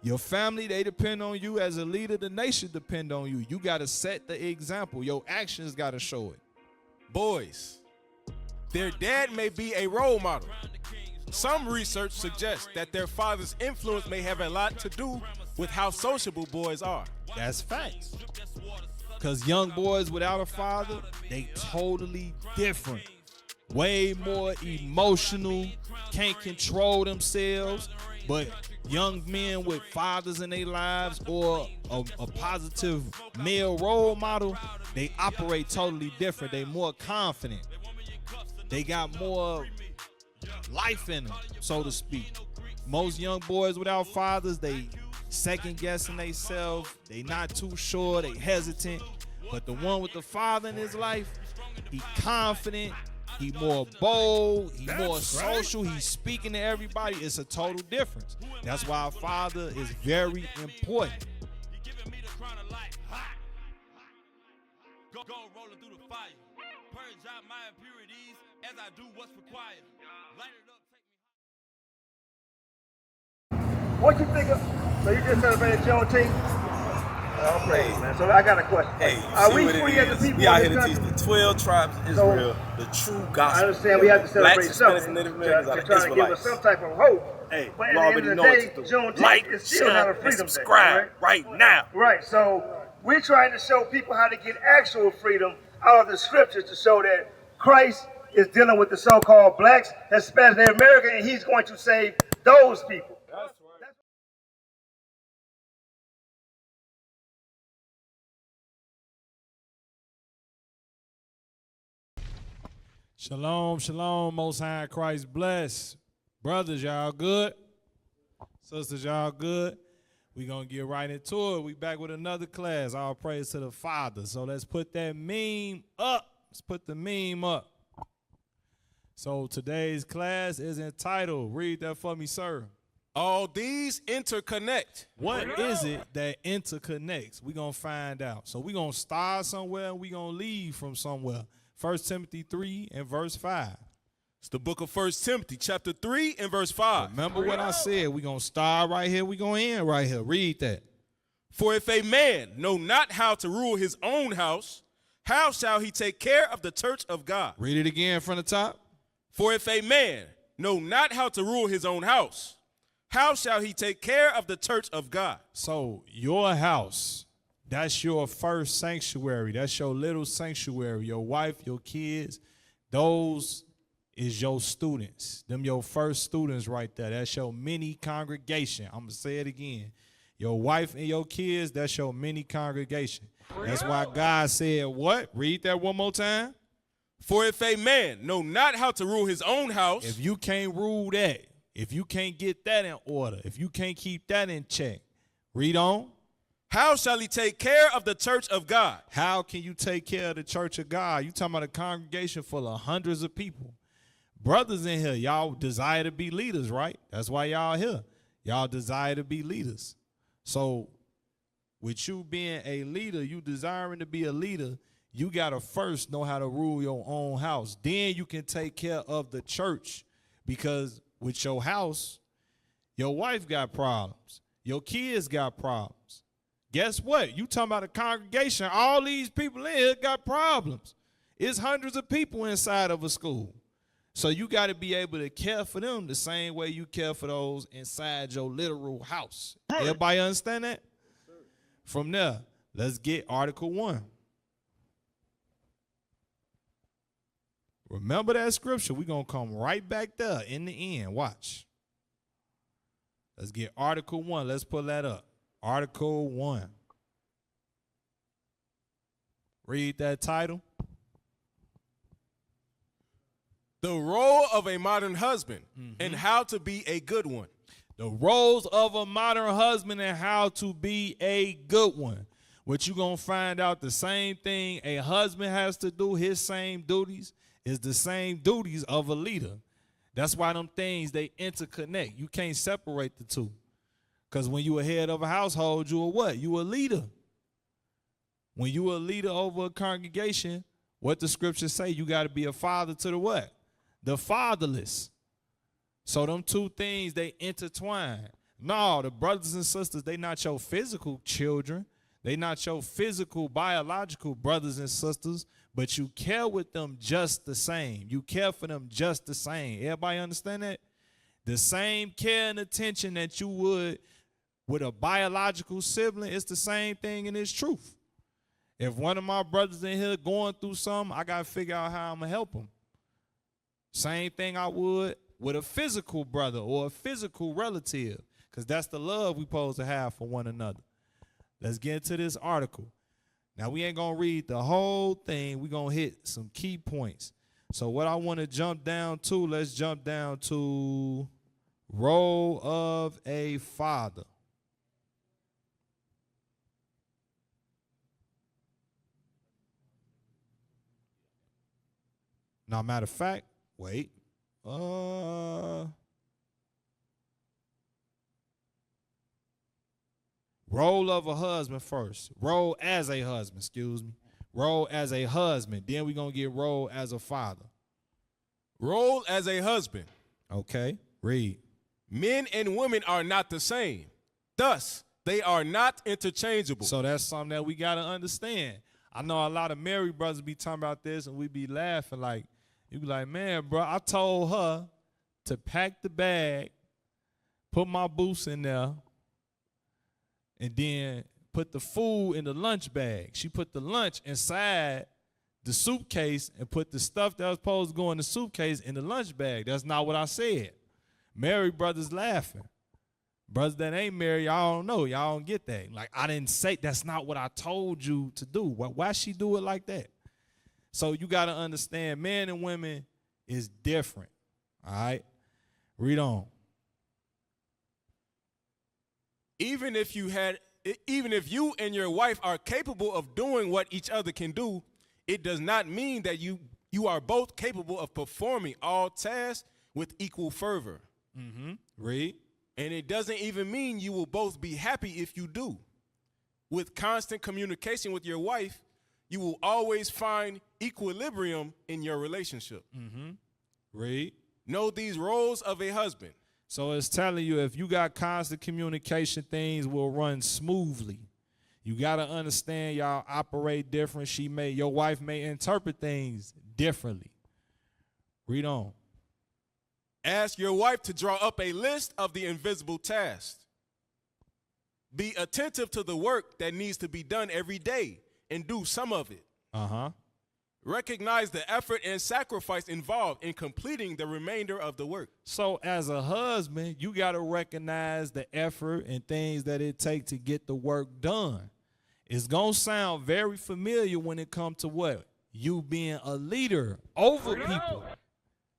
Your family, they depend on you. As a leader, the nation depend on you. You got to set the example. Your actions got to show it. Boys, their dad may be a role model. Some research suggests that their father's influence may have a lot to do with how sociable boys are. That's facts. Because young boys without a father, they totally different. Way more emotional, can't control themselves. But young men with fathers in their lives or a positive male role model, they operate totally different. They more confident. They got more life in them, so to speak. Most young boys without fathers, they second guessing themselves. They not too sure, they hesitant. But the one with the father in his life, he confident, he more bold, he more social, he's speaking to everybody. It's a total difference. That's why a father is very important. Go rolling through the fire. Purge out my impurities as I do what's required. Light it up, take me. What you think of? So you just celebrated Juneteenth? Oh, praise, man. So I got a question. Hey, are see we what free it as is. a people? We out here to teach the 12 tribes of Israel the true gospel. I understand we have to celebrate Blacks, Hispanics, something and Native to Americans are try to give us some type of hope. Hey, but you at already the end know of what the to day, do. Juneteenth Like, is still not a share, and freedom day. subscribe right now. Right. So we're trying to show people how to get actual freedom out of the scriptures to show that Christ is dealing with the so-called blacks, Hispanics, and Americans, and he's going to save those people. That's right. Shalom, shalom, Most High Christ bless. Brothers, y'all good? Sisters, y'all good? We gonna get right into it. We back with another class. All praise to the Father. So let's put that meme up. Let's put the meme up. So today's class is entitled, read that for me, sir. All these interconnect. What is it that interconnects? We're going to find out. So we're going to start somewhere and we're going to leave from somewhere. 1 Timothy 3 and verse 5. It's the book of 1 Timothy, chapter 3 and verse 5. Remember what I said. We're going to start right here. We're going to end right here. Read that. For if a man know not how to rule his own house, how shall he take care of the church of God? Read it again from the top. For if a man know not how to rule his own house, how shall he take care of the church of God? So your house, that's your first sanctuary. That's your little sanctuary. Your wife, your kids, those is your students. Them your first students right there. That's your mini congregation. I'm going to say it again. Your wife and your kids, that's your mini congregation. That's why God said what? Read that one more time. For if a man know not how to rule his own house. If you can't rule that, if you can't get that in order, if you can't keep that in check, read on. How shall he take care of the church of God? How can you take care of the church of God? You talking about a congregation full of hundreds of people. Brothers in here, y'all desire to be leaders, right? That's why y'all here. Y'all desire to be leaders. So with you being a leader, you desiring to be a leader, you got to first know how to rule your own house. Then you can take care of the church, because with your house, your wife got problems. Your kids got problems. Guess what? You talking about a congregation, all these people in here got problems. It's hundreds of people inside of a school. So you got to be able to care for them the same way you care for those inside your literal house. Everybody understand that? From there, let's get Article 1. Remember that scripture. We're going to come right back there in the end. Watch. Let's get Article 1. Let's pull that up. Article 1. Read that title. The role of a modern husband and how to be a good one. The roles of a modern husband and how to be a good one. What you going to find out, the same thing a husband has to do, his same duties, is the same duties of a leader. That's why them things, they interconnect. You can't separate the two. Because when you a head of a household, you a what? You a leader. When you a leader over a congregation, what the scriptures say, you got to be a father to the what? The fatherless. So them two things, they intertwine. No, the brothers and sisters, they not your physical children. They not your physical, biological brothers and sisters, but you care with them just the same. You care for them just the same. Everybody understand that? The same care and attention that you would with a biological sibling, it's the same thing in its truth. If one of my brothers in here going through something, I got to figure out how I'm going to help him. Same thing I would with a physical brother or a physical relative, because that's the love we supposed to have for one another. Let's get into this article. Now, we ain't going to read the whole thing. We're going to hit some key points. So what I want to jump down to, let's jump down to role of a father. Now, matter of fact, wait. Role of a husband first. Role as a husband, excuse me. Role as a husband. Then we're going to get role as a father. Role as a husband. Okay, read. Men and women are not the same. Thus, they are not interchangeable. So that's something that we got to understand. I know a lot of married brothers be talking about this, and we be laughing like, you be like, man, bro, I told her to pack the bag, put my boots in there, and then put the food in the lunch bag. She put the lunch inside the suitcase and put the stuff that was supposed to go in the suitcase in the lunch bag. That's not what I said. Married brothers laughing. Brothers that ain't married, y'all don't know. Y'all don't get that. Like, I didn't say, that's not what I told you to do. Why she do it like that? So you got to understand, men and women is different. All right? Read on. Even if you and your wife are capable of doing what each other can do, it does not mean that you are both capable of performing all tasks with equal fervor. Mm-hmm. Read. And it doesn't even mean you will both be happy if you do. With constant communication with your wife, you will always find equilibrium in your relationship. Mm-hmm. Read. Know these roles of a husband. So it's telling you if you got constant communication, things will run smoothly. You got to understand y'all operate different. Your wife may interpret things differently. Read on. Ask your wife to draw up a list of the invisible tasks. Be attentive to the work that needs to be done every day and do some of it. Uh-huh. Recognize the effort and sacrifice involved in completing the remainder of the work. So as a husband, you got to recognize the effort and things that it takes to get the work done. It's going to sound very familiar when it comes to what? You being a leader over people.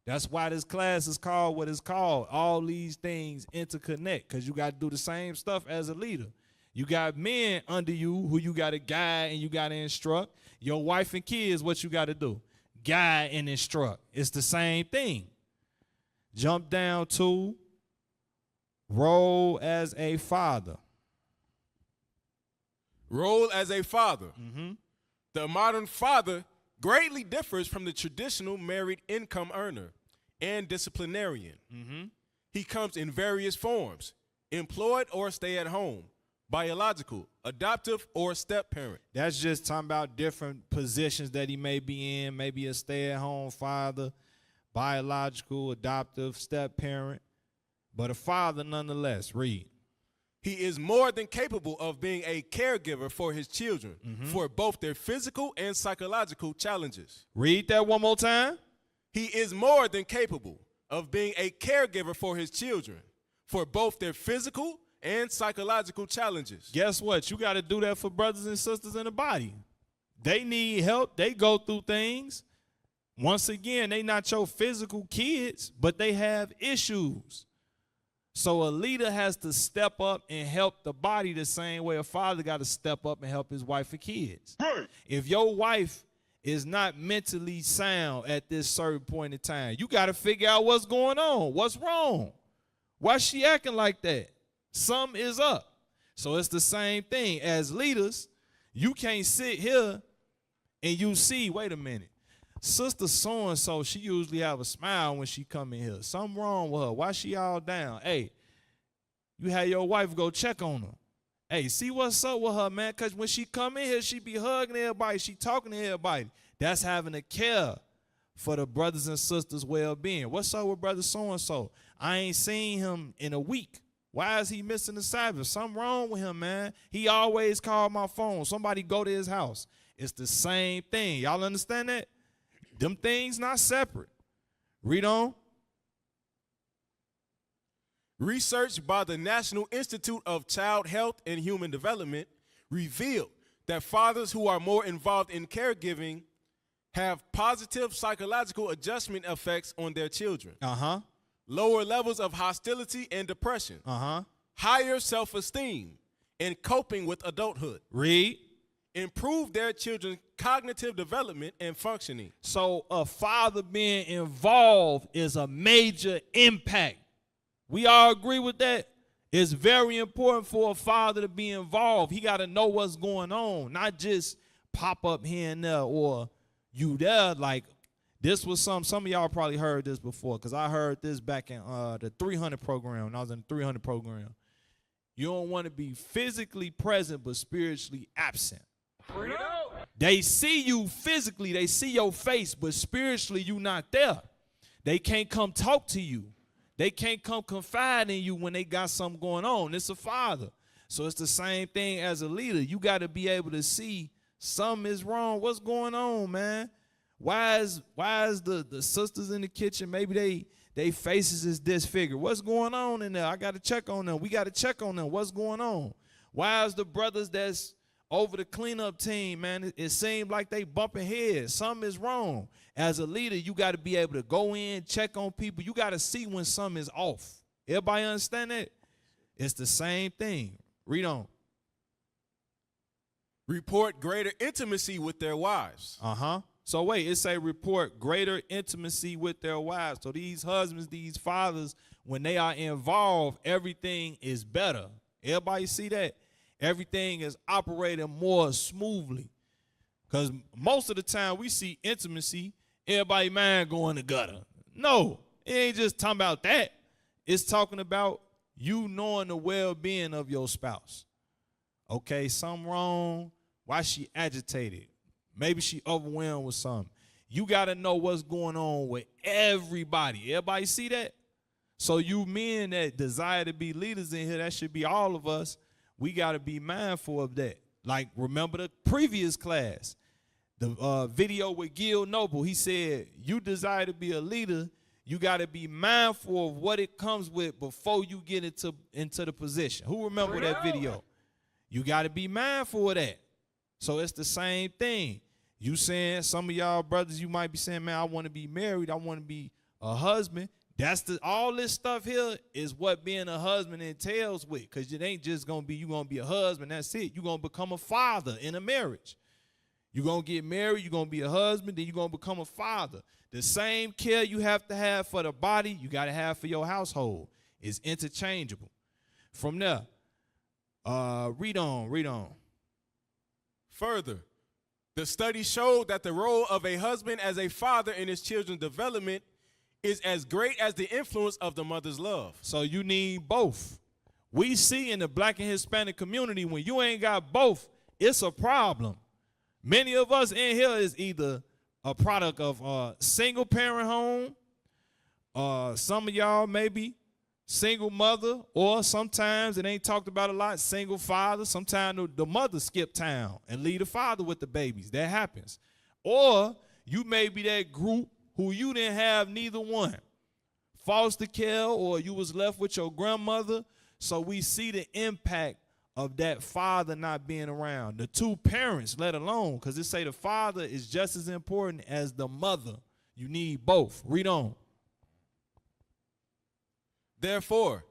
That's why this class is called what it's called. All these things interconnect because you got to do the same stuff as a leader. You got men under you who you got to guide and you got to instruct. Your wife and kids, what you got to do? Guide and instruct. It's the same thing. Jump down to role as a father. Role as a father. Mm-hmm. The modern father greatly differs from the traditional married income earner and disciplinarian. Mm-hmm. He comes in various forms: employed or stay at home, biological, adoptive, or step parent. That's just talking about different positions that he may be in, maybe a stay-at-home father, biological, adoptive, step parent, but a father nonetheless. Read. He is more than capable of being a caregiver for his children for both their physical and psychological challenges. Read that one more time. He is more than capable of being a caregiver for his children for both their physical and psychological challenges. Guess what? You got to do that for brothers and sisters in the body. They need help. They go through things. Once again, they not your physical kids, but they have issues. So a leader has to step up and help the body the same way a father got to step up and help his wife and kids. Right. If your wife is not mentally sound at this certain point in time, you got to figure out what's going on. What's wrong? Why she acting like that? Something is up. So it's the same thing. As leaders, you can't sit here and you see, wait a minute, Sister so-and-so, she usually have a smile when she come in here. Something wrong with her. Why she all down? Hey, you had your wife go check on her. Hey, see what's up with her, man, because when she come in here, she be hugging everybody, she talking to everybody. That's having a care for the brothers and sisters' well-being. What's up with brother so-and-so? I ain't seen him in a week. Why is he missing the Sabbath? Something wrong with him, man. He always call my phone. Somebody go to his house. It's the same thing. Y'all understand that? Them things not separate. Read on. Research by the National Institute of Child Health and Human Development revealed that fathers who are more involved in caregiving have positive psychological adjustment effects on their children. Lower levels of hostility and depression. Higher self-esteem and coping with adulthood. Read. Improve their children's cognitive development and functioning. So a father being involved is a major impact. We all agree with that? It's very important for a father to be involved. He got to know what's going on, not just pop up here and there or you there. Like, this was some of y'all probably heard this before, because I heard this back in the 300 program, when I was in the 300 program. You don't want to be physically present but spiritually absent. They see you physically, they see your face, but spiritually you not there. They can't come talk to you. They can't come confide in you when they got something going on. It's a father. So it's the same thing as a leader. You got to be able to see something is wrong. What's going on, man? Why is the sisters in the kitchen, maybe they faces is disfigured? What's going on in there? I got to check on them. We got to check on them. What's going on? Why is the brothers that's over the cleanup team, man, it seems like they bumping heads? Something is wrong. As a leader, you got to be able to go in, check on people. You got to see when something is off. Everybody understand that? It's the same thing. Read on. Report greater intimacy with their wives. So wait, it say report greater intimacy with their wives. So these husbands, these fathers, when they are involved, everything is better. Everybody see that? Everything is operating more smoothly. Because most of the time we see intimacy, everybody mind going to gutter. No, it ain't just talking about that. It's talking about you knowing the well-being of your spouse. Okay, something wrong. Why she agitated? Maybe she overwhelmed with something. You got to know what's going on with everybody. Everybody see that? So you men that desire to be leaders in here, that should be all of us. We got to be mindful of that. Like, remember the previous class, the video with Gil Noble. He said, you desire to be a leader, you got to be mindful of what it comes with before you get into the position. Who remember that video? You got to be mindful of that. So it's the same thing. You saying, some of y'all brothers, you might be saying, man, I want to be married. I want to be a husband. All this stuff here is what being a husband entails with, because it ain't just going to be you going to be a husband, that's it. You're going to become a father in a marriage. You're going to get married, you're going to be a husband, then you're going to become a father. The same care you have to have for the body, you got to have for your household. It's interchangeable. From there, read on. Further, the study showed that the role of a husband as a father in his children's development is as great as the influence of the mother's love. So you need both. We see in the Black and Hispanic community, when you ain't got both, it's a problem. Many of us in here is either a product of a single parent home, some of y'all maybe single mother, or sometimes it ain't talked about a lot, single father. Sometimes the mother skip town and leave the father with the babies. That happens. Or you may be that group who you didn't have neither one. Foster care, or you was left with your grandmother. So we see the impact of that father not being around. The two parents, let alone, because it say the father is just as important as the mother. You need both. Read on. Therefore,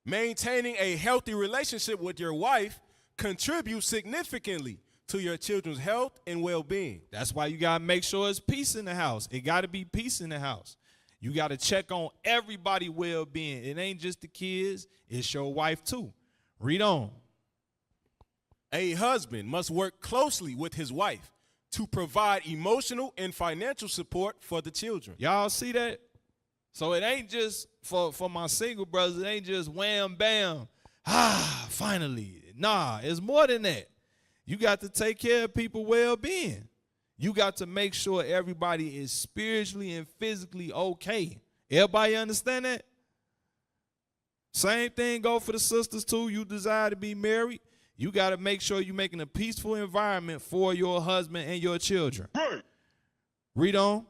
maintaining a healthy relationship with your wife contributes significantly to your children's health and well-being. That's why you got to make sure it's peace in the house. It got to be peace in the house. You got to check on everybody's well-being. It ain't just the kids. It's your wife too. Read on. A husband must work closely with his wife to provide emotional and financial support for the children. Y'all see that? So it ain't just for my single brothers. It ain't just wham, bam. finally. Nah, it's more than that. You got to take care of people's well-being. You got to make sure everybody is spiritually and physically okay. Everybody understand that? Same thing go for the sisters too. You desire to be married. You got to make sure you're making a peaceful environment for your husband and your children. Right. Read on.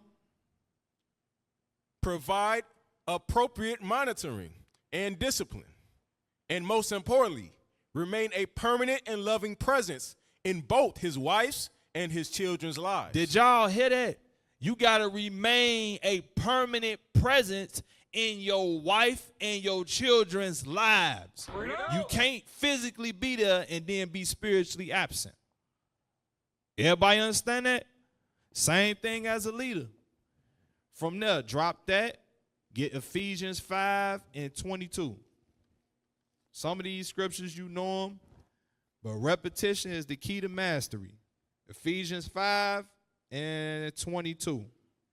Provide appropriate monitoring and discipline. And most importantly, remain a permanent and loving presence in both his wife's and his children's lives. Did y'all hear that? You got to remain a permanent presence in your wife and your children's lives. You can't physically be there and then be spiritually absent. Everybody understand that? Same thing as a leader. From there, drop that, get Ephesians 5:22. Some of these scriptures, you know them, but repetition is the key to mastery. Ephesians 5:22.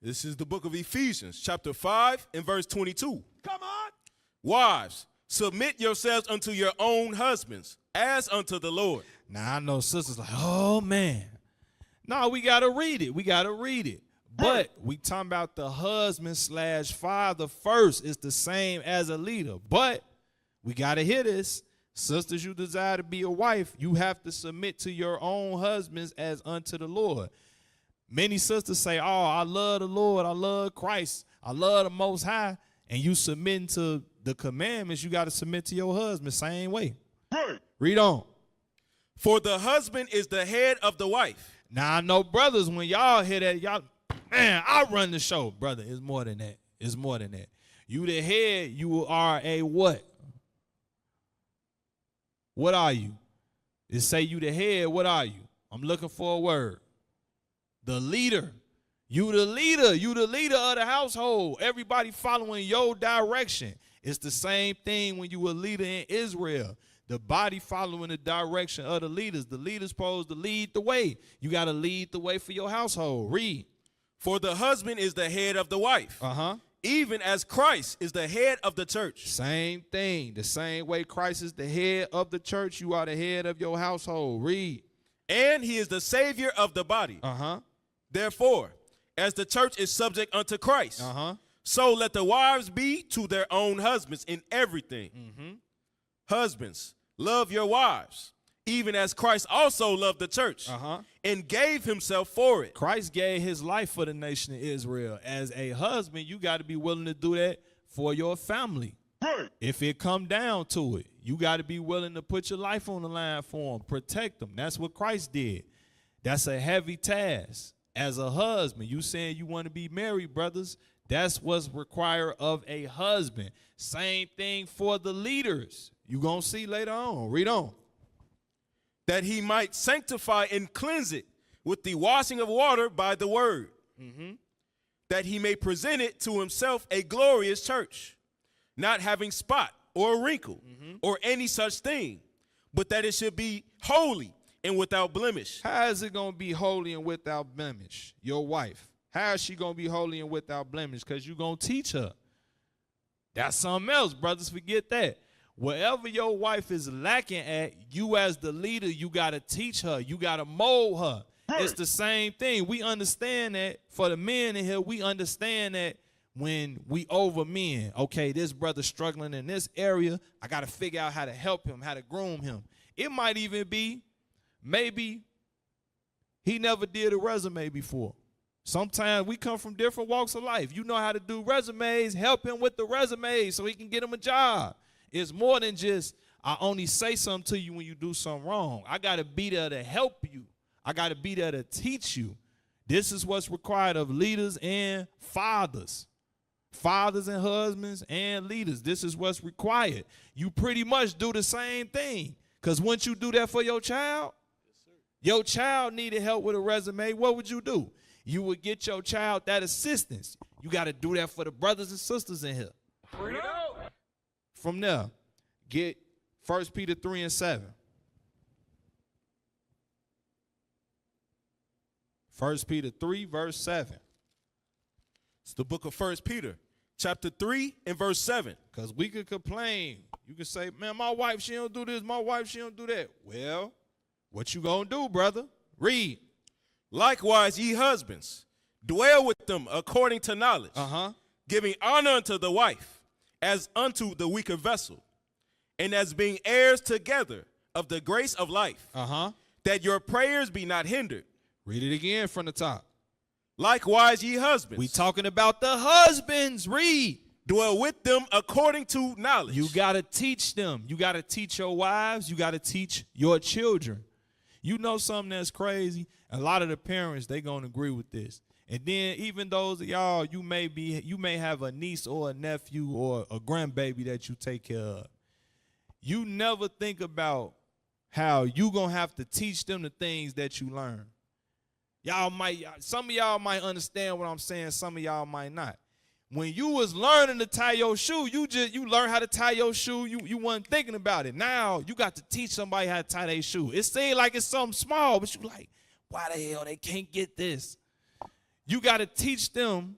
This is the book of Ephesians, chapter 5 and verse 22. Come on. Wives, submit yourselves unto your own husbands, as unto the Lord. Now, I know sisters like, oh, man. No, we got to read it. We got to read it. But we talking about the husband/father first. It's the same as a leader. But we got to hear this. Sisters, you desire to be a wife, you have to submit to your own husbands as unto the Lord. Many sisters say, oh, I love the Lord, I love Christ, I love the Most High, and you submitting to the commandments, you got to submit to your husband same way. Right. Read on. For the husband is the head of the wife. Now, I know brothers, when y'all hear that, y'all, man, I run the show. Brother, it's more than that. It's more than that. You the head, you are a what? What are you? It say you the head, what are you? I'm looking for a word. The leader. You the leader. You the leader of the household. Everybody following your direction. It's the same thing when you a leader in Israel. The body following the direction of the leaders. The leader's supposed to lead the way. You got to lead the way for your household. Read. For the husband is the head of the wife. Uh-huh. Even as Christ is the head of the church. Same thing. The same way Christ is the head of the church, you are the head of your household. Read. And he is the Savior of the body. Uh-huh. Therefore, as the church is subject unto Christ, so let the wives be to their own husbands in everything. Mm-hmm. Husbands, love your wives, even as Christ also loved the church and gave himself for it. Christ gave his life for the nation of Israel. As a husband, you got to be willing to do that for your family. Right. If it come down to it, you got to be willing to put your life on the line for them, protect them. That's what Christ did. That's a heavy task. As a husband, you saying you want to be married, brothers, that's what's required of a husband. Same thing for the leaders. You going to see later on. Read on. That he might sanctify and cleanse it with the washing of water by the word, that he may present it to himself a glorious church, not having spot or wrinkle or any such thing, but that it should be holy and without blemish. How is it going to be holy and without blemish? Your wife. How is she going to be holy and without blemish? Because you're going to teach her. That's something else, brothers. Forget that. Wherever your wife is lacking at, you as the leader, you got to teach her. You got to mold her. Right. It's the same thing. We understand that. For the men in here, we understand that when we over men. Okay, this brother's struggling in this area. I got to figure out how to help him, how to groom him. It might even be maybe he never did a resume before. Sometimes we come from different walks of life. You know how to do resumes. Help him with the resumes so he can get him a job. It's more than just I only say something to you when you do something wrong. I got to be there to help you. I got to be there to teach you. This is what's required of leaders and fathers. Fathers and husbands and leaders. This is what's required. You pretty much do the same thing. Because once you do that for your child, your child needed help with a resume, what would you do? You would get your child that assistance. You got to do that for the brothers and sisters in here. From there, get 1 Peter 3:7. 1 Peter 3, verse 7. It's the book of 1 Peter, chapter 3 and verse 7. Because we could complain You can say, man, my wife, she don't do this. My wife, she don't do that. Well, what you gonna do, brother? Read. Likewise, ye husbands, dwell with them according to knowledge, giving honor unto the wife, as unto the weaker vessel, and as being heirs together of the grace of life, that your prayers be not hindered. Read it again from the top. Likewise, ye husbands. We talking about the husbands. Read. Dwell with them according to knowledge. You got to teach them. You got to teach your wives. You got to teach your children. You know something that's crazy? A lot of the parents, they going to agree with this. And then even those of y'all, you may have a niece or a nephew or a grandbaby that you take care of. You never think about how you going to have to teach them the things that you learn. Some of y'all might understand what I'm saying. Some of y'all might not. When you was learning to tie your shoe, you learned how to tie your shoe. You wasn't thinking about it. Now you got to teach somebody how to tie their shoe. It seems like it's something small, but you like, why the hell they can't get this? You got to teach them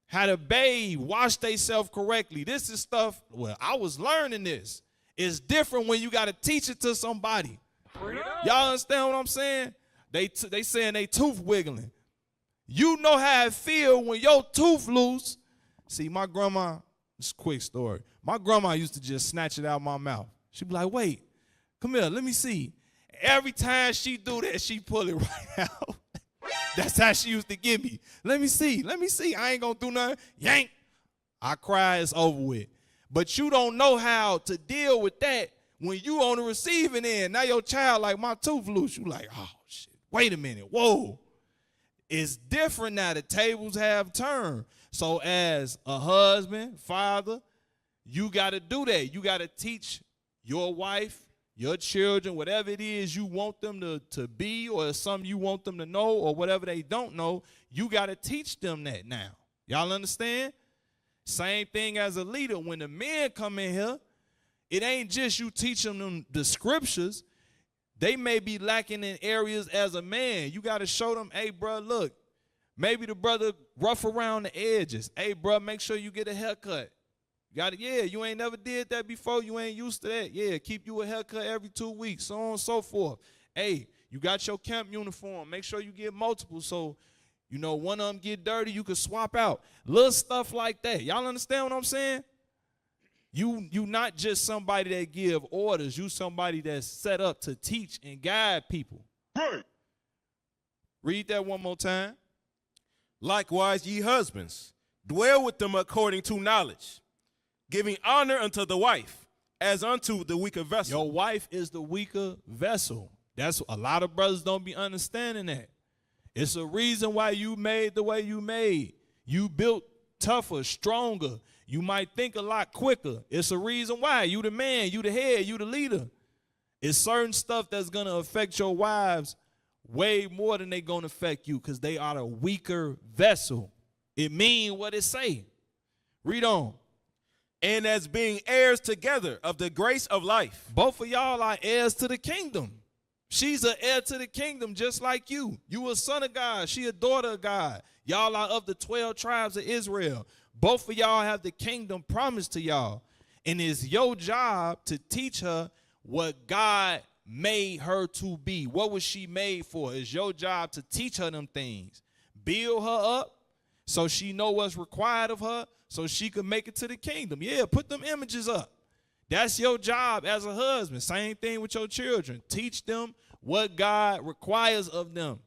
how to bathe, wash themselves correctly. This is stuff, well, I was learning this. It's different when you got to teach it to somebody. Y'all understand what I'm saying? They saying they tooth wiggling. You know how it feel when your tooth loose. See, my grandma, it's a quick story. My grandma used to just snatch it out of my mouth. She'd be like, wait, come here, let me see. Every time she do that, she pull it right out. That's how she used to give me. Let me see. I ain't gonna do nothing. Yank. I cry, it's over with. But you don't know how to deal with that when you on the receiving end. Now your child like, my tooth loose. You like, oh, shit, wait a minute, whoa. It's different now. The tables have turned. So as a husband, father, you got to do that. You got to teach your wife, your children, whatever it is you want them to be, or something you want them to know, or whatever they don't know, you got to teach them that now. Y'all understand? Same thing as a leader. When the men come in here, it ain't just you teaching them the scriptures. They may be lacking in areas as a man. You got to show them, hey, bro, look, maybe the brother rough around the edges. Hey, bro, make sure you get a haircut. You ain't never did that before. You ain't used to that. Yeah, keep you a haircut every 2 weeks, so on and so forth. Hey, you got your camp uniform. Make sure you get multiple so, one of them get dirty, you can swap out. Little stuff like that. Y'all understand what I'm saying? You not just somebody that give orders. You somebody that's set up to teach and guide people. Right. Read that one more time. Likewise, ye husbands, dwell with them according to knowledge, giving honor unto the wife, as unto the weaker vessel. Your wife is the weaker vessel. That's a lot of brothers don't be understanding that. It's a reason why you made the way you made. You built tougher, stronger. You might think a lot quicker. It's a reason why. You the man, you the head, you the leader. It's certain stuff that's going to affect your wives way more than they going to affect you because they are a weaker vessel. It mean what it say. Read on. And as being heirs together of the grace of life. Both of y'all are heirs to the kingdom. She's an heir to the kingdom just like you. You a son of God. She a daughter of God. Y'all are of the 12 tribes of Israel. Both of y'all have the kingdom promised to y'all. And it's your job to teach her what God made her to be. What was she made for? It's your job to teach her them things. Build her up so she know what's required of her so she can make it to the kingdom. Yeah, put them images up. That's your job as a husband. Same thing with your children. Teach them what God requires of them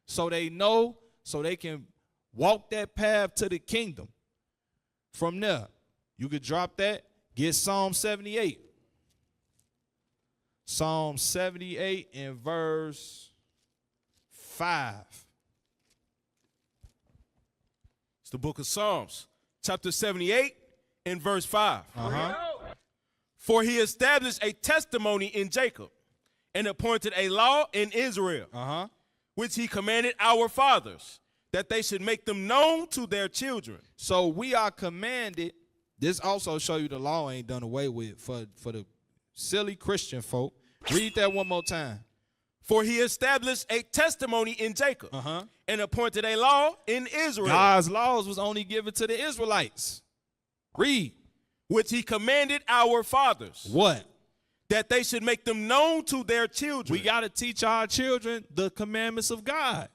so they know, so they can walk that path to the kingdom. From there, you could drop that, get Psalm 78. Psalm 78 and verse 5. It's the book of Psalms, chapter 78 and verse 5. For he established a testimony in Jacob and appointed a law in Israel, which he commanded our fathers, that they should make them known to their children. So we are commanded. This also show you the law ain't done away with for the silly Christian folk. Read that one more time. For he established a testimony in Jacob and appointed a law in Israel. God's laws was only given to the Israelites. Read. which he commanded our fathers, What? that they should make them known to their children. We got to teach our children the commandments of God.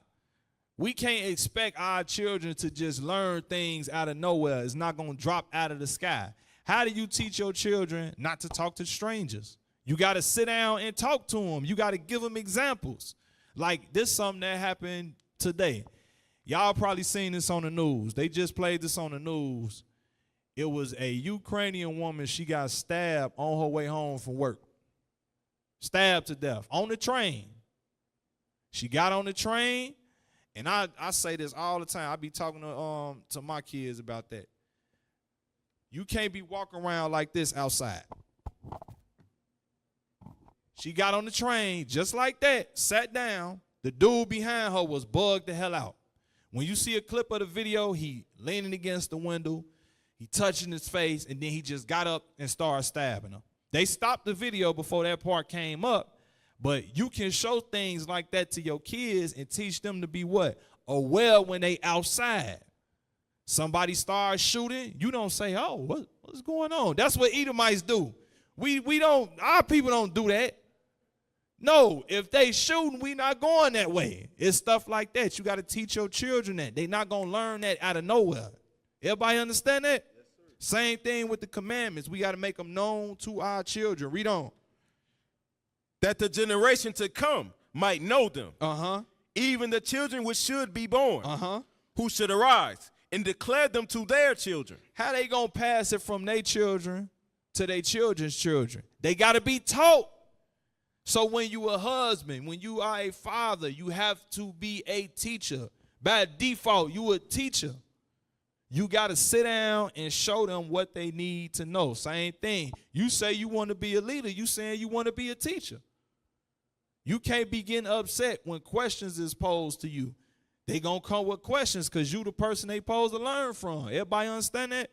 We can't expect our children to just learn things out of nowhere. It's not going to drop out of the sky. How do you teach your children not to talk to strangers? You got to sit down and talk to them. You got to give them examples. Like this something that happened today. Y'all probably seen this on the news. They just played this on the news. It was a Ukrainian woman. She got stabbed on her way home from work. Stabbed to death on the train. She got on the train, and I say this all the time. I be talking to my kids about that. You can't be walking around like this outside. She got on the train just like that, sat down. The dude behind her was bugged the hell out. When you see a clip of the video, he leaning against the window, he touching his face, and then he just got up and started stabbing her. They stopped the video before that part came up, but you can show things like that to your kids and teach them to be what? Aware when they outside. Somebody starts shooting, you don't say, oh, what's going on? That's what Edomites do. We don't, our people don't do that. No, if they shooting, we not going that way. It's stuff like that. You got to teach your children that. They not going to learn that out of nowhere. Everybody understand that? Yes, sir. Same thing with the commandments. We got to make them known to our children. Read on. That the generation to come might know them. Uh-huh. Even the children which should be born. Uh-huh. Who should arise and declare them to their children. How they going to pass it from their children to their children's children? They got to be taught. So when you a husband, when you are a father, you have to be a teacher. By default, you a teacher. You got to sit down and show them what they need to know. Same thing. You say you want to be a leader. You saying you want to be a teacher. You can't be getting upset when questions is posed to you. They going to come with questions because you the person they supposed to learn from. Everybody understand that?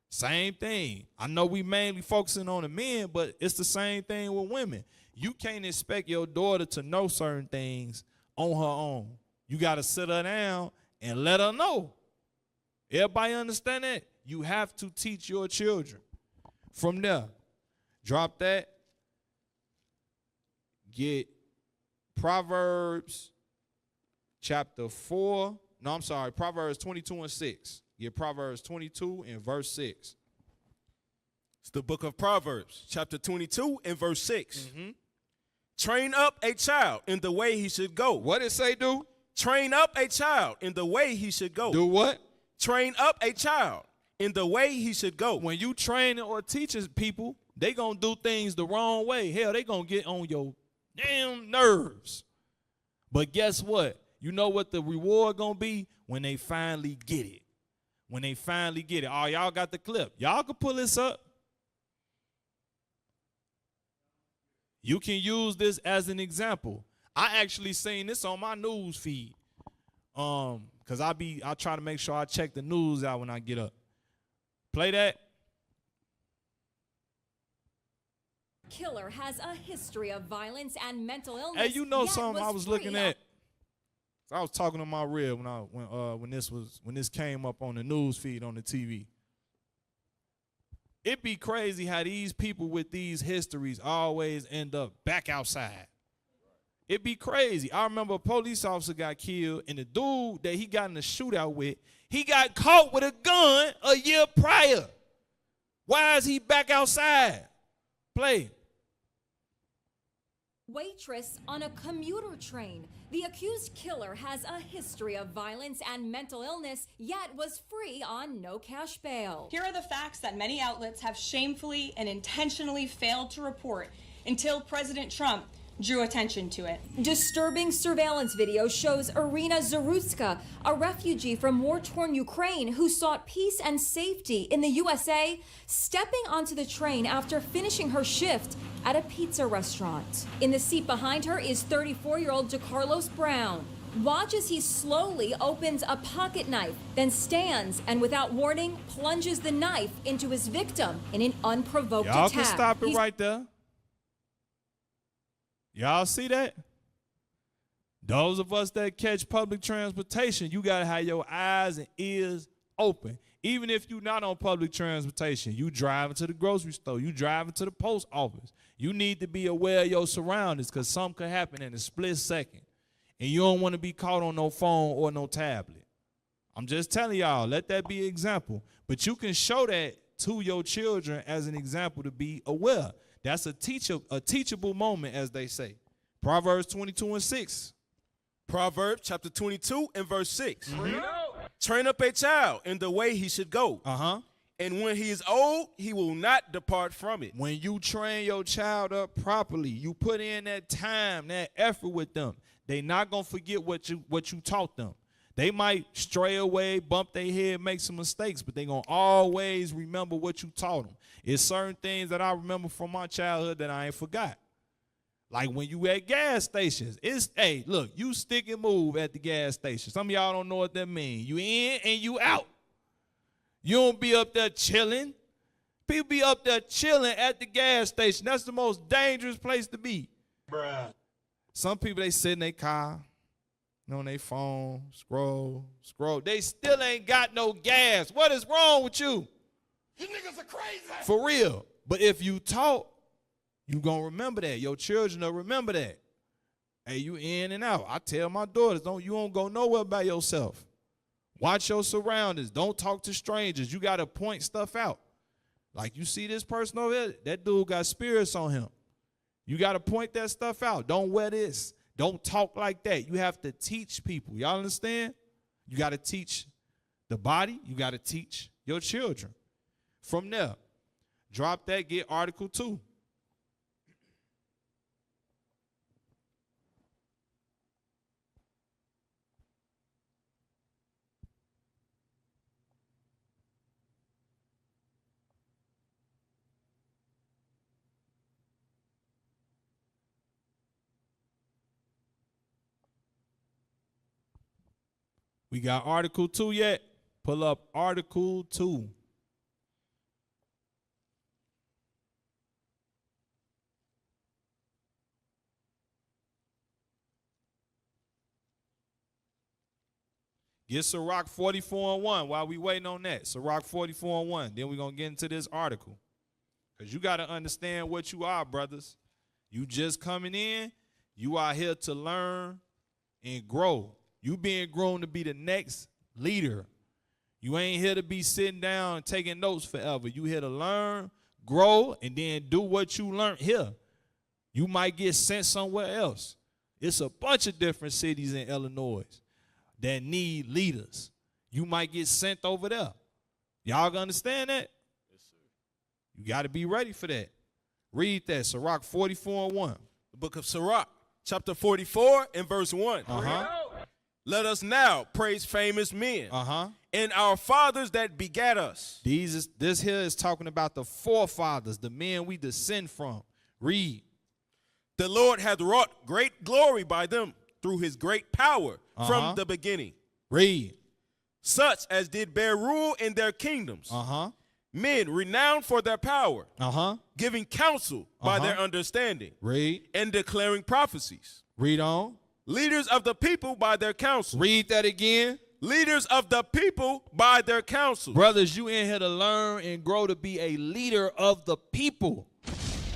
Same thing. I know we mainly focusing on the men, but it's the same thing with women. You can't expect your daughter to know certain things on her own. You got to sit her down and let her know. Everybody understand that? You have to teach your children. From there, drop that. Get Proverbs chapter 4. No, I'm sorry. Proverbs 22 and 6. Get Proverbs 22 and verse 6. It's the book of Proverbs, chapter 22 and verse 6. Mm-hmm. Train up a child in the way he should go. What it say do? Train up a child in the way he should go. Do what? Train up a child in the way he should go. When you training or teaching people, they going to do things the wrong way. Hell, they going to get on your damn nerves. But guess what? You know what the reward going to be? When they finally get it. When they finally get it. Oh, y'all got the clip. Y'all can pull this up. You can use this as an example. I actually seen this on my news feed. Cause I try to make sure I check the news out when I get up. Play that. Killer has a history of violence and mental illness. Hey, you know yet something I was free looking at? I was talking to my rib when this came up on the news feed on the TV. It'd be crazy how these people with these histories always end up back outside. It'd be crazy. I remember a police officer got killed, and the dude that he got in a shootout with, he got caught with a gun a year prior. Why is he back outside? Play. Waitress on a commuter train. The accused killer has a history of violence and mental illness, yet was free on no cash bail. Here are the facts that many outlets have shamefully and intentionally failed to report until President Trump drew attention to it. Disturbing surveillance video shows Irina Zarutska, a refugee from war-torn Ukraine who sought peace and safety in the USA, stepping onto the train after finishing her shift at a pizza restaurant. In the seat behind her is 34-year-old DeCarlos Brown. Watch as he slowly opens a pocket knife, then stands and without warning plunges the knife into his victim in an unprovoked attack. Y'all can stop it right there. Y'all see that? Those of us that catch public transportation, you got to have your eyes and ears open. Even if you're not on public transportation, you driving to the grocery store, you driving to the post office, you need to be aware of your surroundings because something could happen in a split second. And you don't want to be caught on no phone or no tablet. I'm just telling y'all, let that be an example. But you can show that to your children as an example to be aware. That's a teachable moment, as they say. Proverbs 22:6. Proverbs chapter 22 and verse 6. Train up a child in the way he should go. And when he is old, he will not depart from it. When you train your child up properly, you put in that time, that effort with them, they not going to forget what you taught them. They might stray away, bump their head, make some mistakes, but they going to always remember what you taught them. It's certain things that I remember from my childhood that I ain't forgot. Like when you at gas stations, hey, look, you stick and move at the gas station. Some of y'all don't know what that means. You in and you out. You don't be up there chilling. People be up there chilling at the gas station. That's the most dangerous place to be. Bruh. Some people, they sit in their car, on their phone, scroll. They still ain't got no gas. What is wrong with you? You niggas are crazy. For real. But if you talk, you gonna remember that. Your children will remember that. Hey, you in and out. I tell my daughters, you don't go nowhere by yourself. Watch your surroundings. Don't talk to strangers. You gotta point stuff out. Like you see this person over there, that dude got spirits on him. You gotta point that stuff out. Don't wear this. Don't talk like that. You have to teach people. Y'all understand? You gotta teach the body. You gotta teach your children. From there, drop that, get Article 2. We got Article 2 yet? Pull up Article 2. Get Sirach 44:1 while we waiting on that. Sirach 44:1. Then we're going to get into this article. Because you got to understand what you are, brothers. You just coming in. You are here to learn and grow. You being grown to be the next leader. You ain't here to be sitting down and taking notes forever. You here to learn, grow, and then do what you learned here. You might get sent somewhere else. It's a bunch of different cities in Illinois that need leaders. You might get sent over there. Y'all understand that? Yes, sir. You got to be ready for that. Read that, Sirach 44:1. The book of Sirach, chapter 44 and verse 1. Let us now praise famous men and our fathers that begat us. This here is talking about the forefathers, the men we descend from. Read. The Lord hath wrought great glory by them through his great power from the beginning. Read. Such as did bear rule in their kingdoms. Men renowned for their power, giving counsel by their understanding. Read. And declaring prophecies. Read on. Leaders of the people by their counsel. Read that again. Leaders of the people by their counsel. Brothers, you in here to learn and grow to be a leader of the people.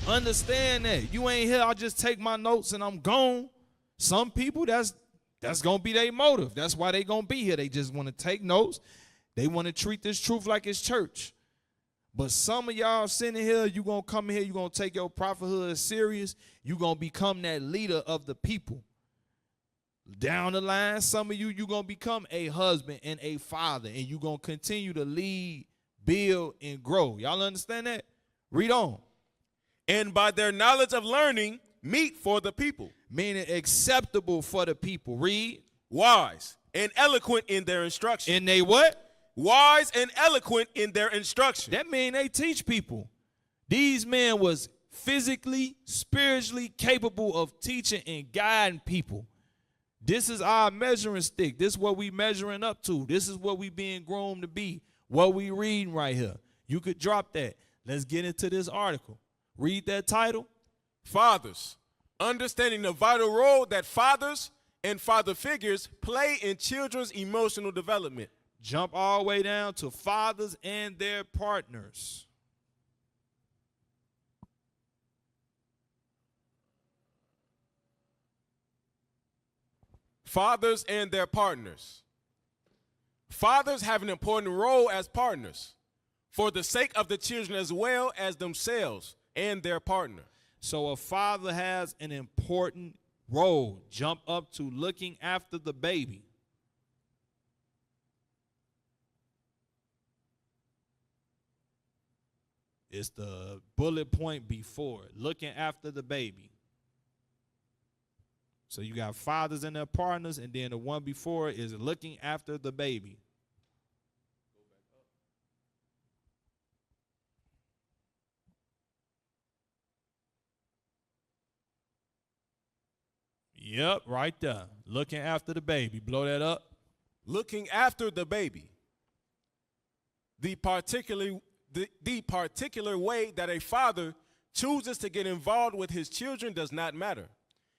Understand that. You ain't here, I'll just take my notes and I'm gone. Some people, that's going to be their motive. That's why they going to be here. They just want to take notes. They want to treat this truth like it's church. But some of y'all sitting here, you going to come in here, you going to take your prophethood serious. You going to become that leader of the people. Down the line, some of you going to become a husband and a father, and you going to continue to lead, build, and grow. Y'all understand that? Read on. And by their knowledge of learning, meet for the people. Meaning acceptable for the people. Read. Wise and eloquent in their instruction. And they what? Wise and eloquent in their instruction. That mean they teach people. These men was physically, spiritually capable of teaching and guiding people. This is our measuring stick. This is what we measuring up to. This is what we being groomed to be. What we reading right here. You could drop that. Let's get into this article. Read that title. Fathers. Understanding the vital role that fathers and father figures play in children's emotional development. Jump all the way down to fathers and their partners. Fathers and their partners. Fathers have an important role as partners for the sake of the children as well as themselves and their partner. So a father has an important role. Jump up to looking after the baby. It's the bullet point before it, looking after the baby. So you got fathers and their partners, and then the one before it is looking after the baby. Yep, right there. Looking after the baby. Blow that up. Looking after the baby. The particular way that a father chooses to get involved with his children does not matter,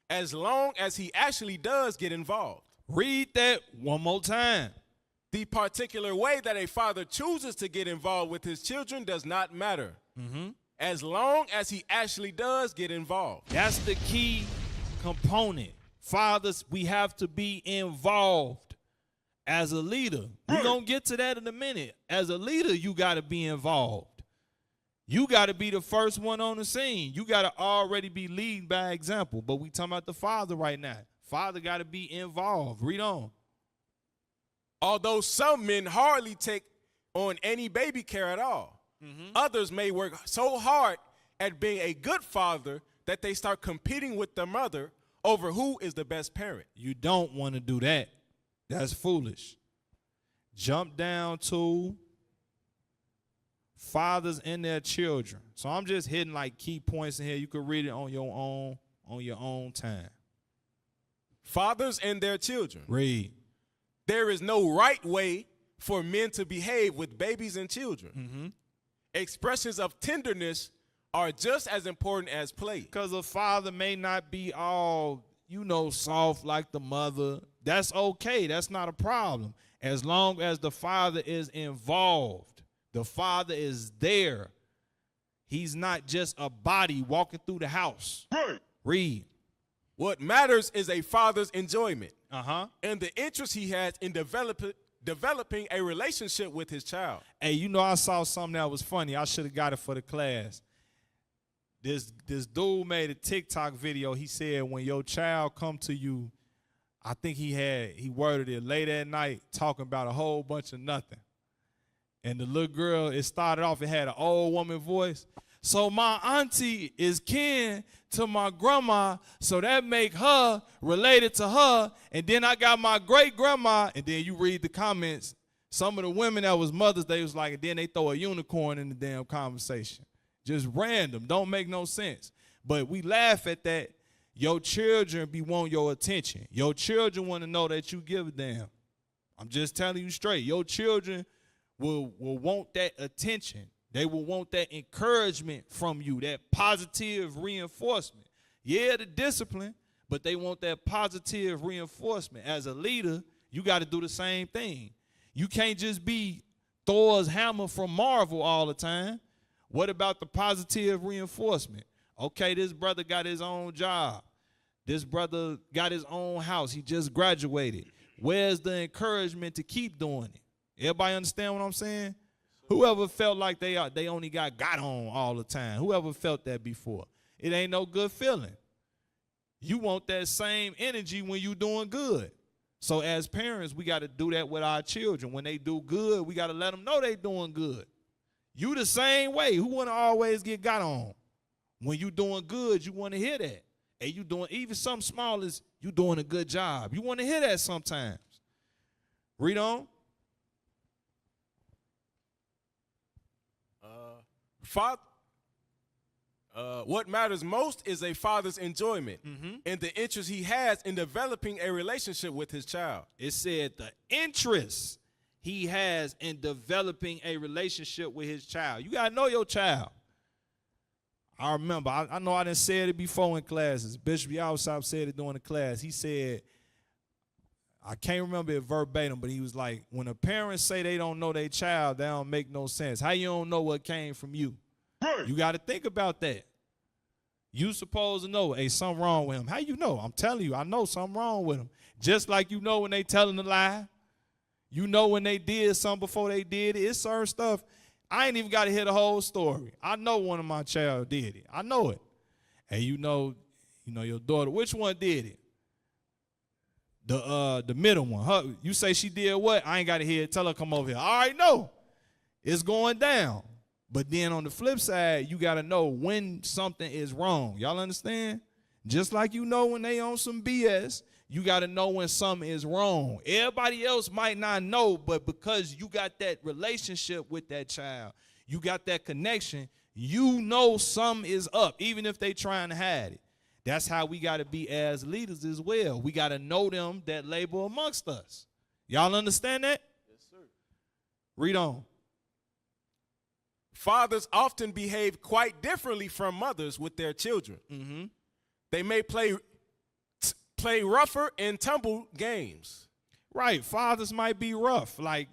as long as he actually does get involved. Read that one more time. The particular way that a father chooses to get involved with his children does not matter, as long as he actually does get involved. That's the key component. Fathers, we have to be involved as a leader. We're going to get to that in a minute. As a leader, you got to be involved. You got to be the first one on the scene. You got to already be leading by example. But we talking about the father right now. Father got to be involved. Read on. Although some men hardly take on any baby care at all, others may work so hard at being a good father that they start competing with their mother over who is the best parent. You don't want to do that. That's foolish. Jump down to fathers and their children. So I'm just hitting like key points in here. You can read it on your own time. Fathers and their children. Read. There is no right way for men to behave with babies and children. Expressions of tenderness are just as important as play. Because a father may not be all, soft like the mother. That's okay. That's not a problem. As long as the father is involved, the father is there. He's not just a body walking through the house. Right. Read. What matters is a father's enjoyment and the interest he has in developing a relationship with his child. Hey, I saw something that was funny. I should have got it for the class. This dude made a TikTok video. He said when your child come to you, I think he worded it late at night talking about a whole bunch of nothing. And the little girl, it started off, it had an old woman voice. So my auntie is kin to my grandma, so that make her related to her. And then I got my great grandma, and then you read the comments. Some of the women that was mothers, they was like, and then they throw a unicorn in the damn conversation. Just random, don't make no sense. But we laugh at that. Your children be wanting your attention. Your children want to know that you give a damn. I'm just telling you straight. Your children will want that attention. They will want that encouragement from you, that positive reinforcement. Yeah, the discipline, but they want that positive reinforcement. As a leader, you got to do the same thing. You can't just be Thor's hammer from Marvel all the time. What about the positive reinforcement? Okay, this brother got his own job. This brother got his own house. He just graduated. Where's the encouragement to keep doing it? Everybody understand what I'm saying? Whoever felt like they only got on all the time, whoever felt that before, it ain't no good feeling. You want that same energy when you doing good. So as parents, we got to do that with our children. When they do good, we got to let them know they doing good. You the same way. Who want to always get got on? When you doing good, you want to hear that. And you doing, even something small as you doing a good job. You want to hear that sometimes. Read on. What matters most is a father's enjoyment and the interest he has in developing a relationship with his child. It said the interest he has in developing a relationship with his child. You got to know your child. I remember, I know I didn't say it before in classes. Bishop Yalsop said it during the class. He said, I can't remember it verbatim, but he was like, when a parent say they don't know their child, that don't make no sense. How you don't know what came from you? Right. You got to think about that. You supposed to know, hey, something wrong with him. How you know? I'm telling you, I know something wrong with him. Just like you know when they telling a lie. You know when they did something before they did it. It's certain stuff. I ain't even got to hear the whole story. I know one of my child did it. I know it. And you know your daughter, which one did it? The middle one. You say she did what? I ain't got to hear it. Tell her come over here. I already know. It's going down. But then on the flip side, you got to know when something is wrong. Y'all understand? Just like you know when they on some BS, you got to know when something is wrong. Everybody else might not know, but because you got that relationship with that child, you got that connection, you know something is up, even if they trying to hide it. That's how we got to be as leaders as well. We got to know them that labor amongst us. Y'all understand that? Yes, sir. Read on. Fathers often behave quite differently from mothers with their children. Mm-hmm. They may play rougher and tumble games. Right. Fathers might be rough. Like,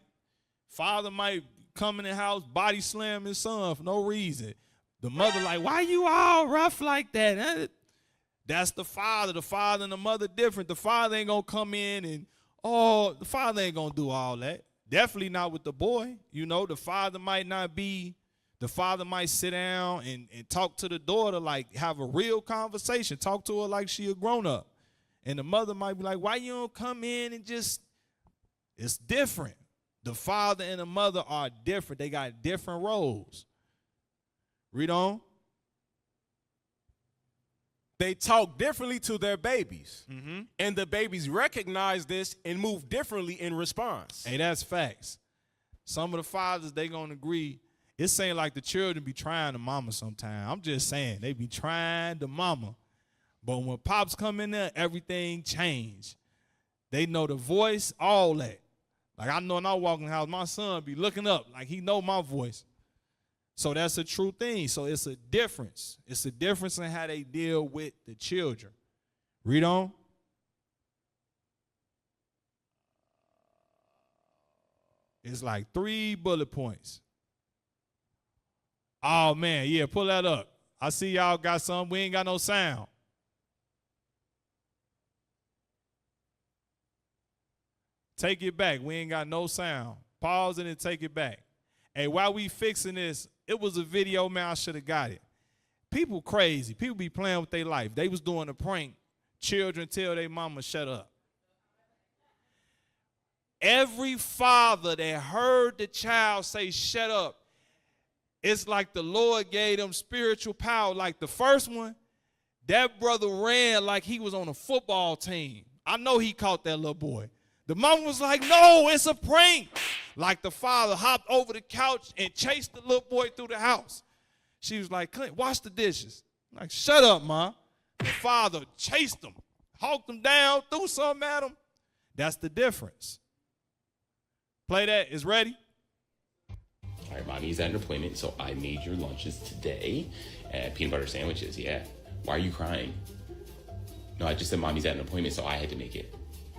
father might come in the house, body slam his son for no reason. The mother like, why you all rough like that? That's the father. The father and the mother different. The father ain't going to come in and, the father ain't going to do all that. Definitely not with the boy. You know, the father might sit down and talk to the daughter, like have a real conversation. Talk to her like she a grown-up. And the mother might be like, why you don't come in and just, it's different. The father and the mother are different. They got different roles. Read on. They talk differently to their babies. Mm-hmm. And the babies recognize this and move differently in response. Hey, that's facts. Some of the fathers, they going to agree. It's saying like the children be trying the mama sometimes. I'm just saying, they be trying the mama. But when pops come in there, everything change. They know the voice, all that. Like I know when I walk in the house, my son be looking up like he know my voice. So that's a true thing. So it's a difference. It's a difference in how they deal with the children. Read on. It's like 3 bullet points. Oh, man, yeah, pull that up. I see y'all got some. We ain't got no sound. Take it back. We ain't got no sound. Pause it and take it back. Hey, while we fixing this, it was a video, man, I should have got it. People crazy. People be playing with their life. They was doing a prank. Children tell their mama shut up. Every father that heard the child say shut up, it's like the Lord gave them spiritual power. Like the first one, that brother ran like he was on a football team. I know he caught that little boy. The mom was like, no, it's a prank. Like the father hopped over the couch and chased the little boy through the house. She was like, Clint, wash the dishes. I'm like, shut up, Ma. The father chased him, hawked him down, threw something at him. That's the difference. Play that. It's ready. All right, mommy's at an appointment, so I made your lunches today. Peanut butter sandwiches, yeah. Why are you crying? No, I just said mommy's at an appointment, so I had to make it.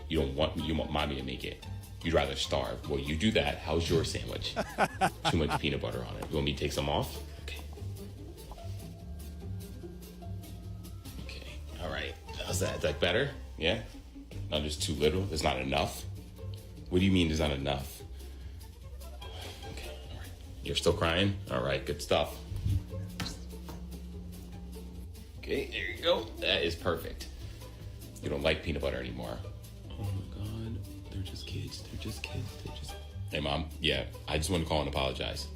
You don't want me, you want mommy to make it. You'd rather starve. Well, you do that. How's your sandwich? Too much peanut butter on it. You want me to take some off? Okay. Okay, all right. How's that? Is that better? Yeah? No, there's too little. There's not enough. What do you mean there's not enough? Okay, all right. You're still crying? All right, good stuff. Okay, there you go. That is perfect. You don't like peanut butter anymore. Oh my God, they're just kids. They're just kids. Hey, Mom. Yeah, I just want to call and apologize.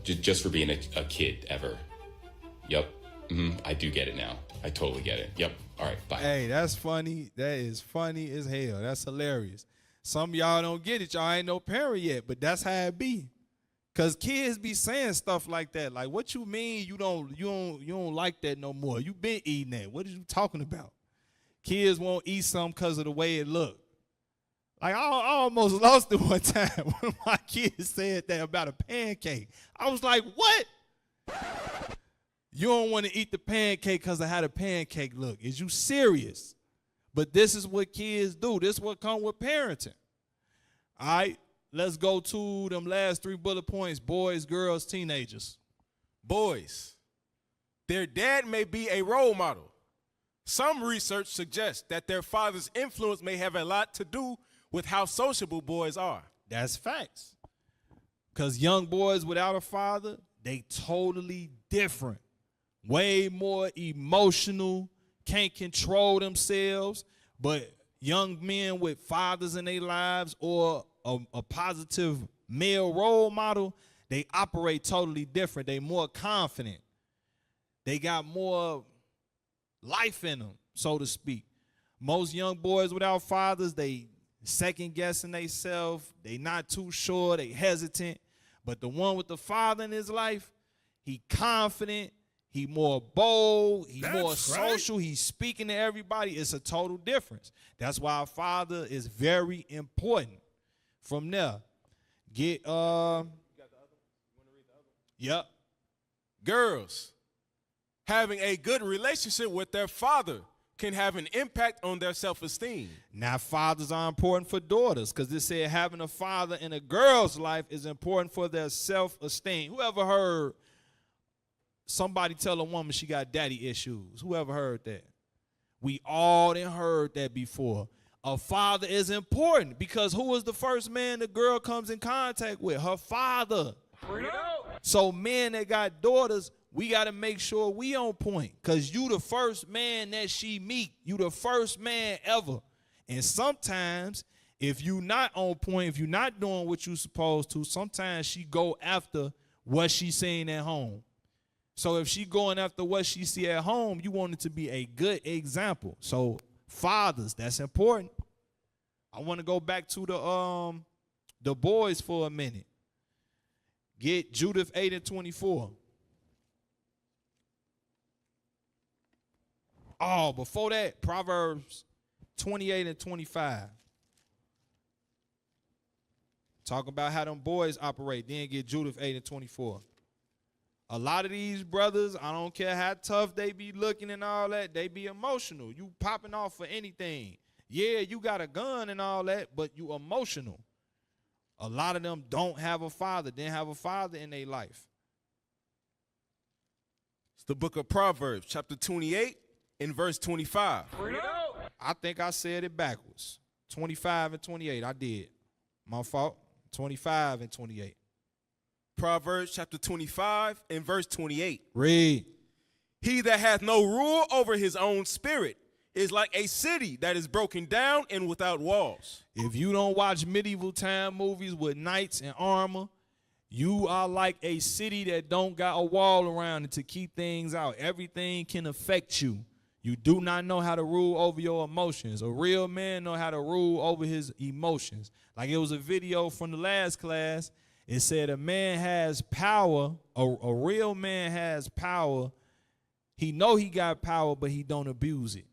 Just for being a kid ever. Yep. I do get it now. I totally get it. Yep. All right, bye. Hey, that's funny. That is funny as hell. That's hilarious. Some of y'all don't get it. Y'all ain't no parent yet, but that's how it be. Cause kids be saying stuff like that. Like, what you mean you don't like that no more? You been eating that. What are you talking about? Kids won't eat something because of the way it look. Like, I almost lost it one time when my kids said that about a pancake. I was like, what? You don't want to eat the pancake because of how the pancake look. Is you serious? But this is what kids do. This is what come with parenting. All right, let's go to them last 3 bullet points: boys, girls, teenagers. Boys, their dad may be a role model. Some research suggests that their father's influence may have a lot to do with how sociable boys are. That's facts. Because young boys without a father, they totally different. Way more emotional, can't control themselves. But young men with fathers in their lives or a positive male role model, they operate totally different. They more confident. They got more life in them, so to speak. Most young boys without fathers, they second guessing themselves. They not too sure. They hesitant. But the one with the father in his life, he confident. He more bold. He more social. He's speaking to everybody. It's a total difference. That's why a father is very important. From there, get You got the other one? You want to read the other one? Yep. Girls, having a good relationship with their father can have an impact on their self-esteem. Now, fathers are important for daughters because it said having a father in a girl's life is important for their self-esteem. Whoever heard somebody tell a woman she got daddy issues? Whoever heard that? We all done heard that before. A father is important because who is the first man the girl comes in contact with? Her father. So men that got daughters, we got to make sure we on point because you the first man that she meet. You the first man ever. And sometimes if you not on point, if you not doing what you supposed to, sometimes she go after what she seen at home. So if she going after what she see at home, you want it to be a good example. So fathers, that's important. I want to go back to the boys for a minute. Get Judith 8:24. Oh, before that, Proverbs 28:25. Talk about how them boys operate. Then get Judith 8:24. A lot of these brothers, I don't care how tough they be looking and all that, they be emotional. You popping off for anything. Yeah, you got a gun and all that, but you emotional. A lot of them don't have a father, didn't have a father in their life. It's the book of Proverbs, chapter 28 and verse 25. I think I said it backwards. 25 and 28, I did. My fault. 25 and 28. Proverbs chapter 25 and verse 28. Read. He that hath no rule over his own spirit is like a city that is broken down and without walls. If you don't watch medieval time movies with knights and armor, you are like a city that don't got a wall around it to keep things out. Everything can affect you. You do not know how to rule over your emotions. A real man know how to rule over his emotions. Like it was a video from the last class. It said a man has power, a real man has power. He know he got power, but he don't abuse it.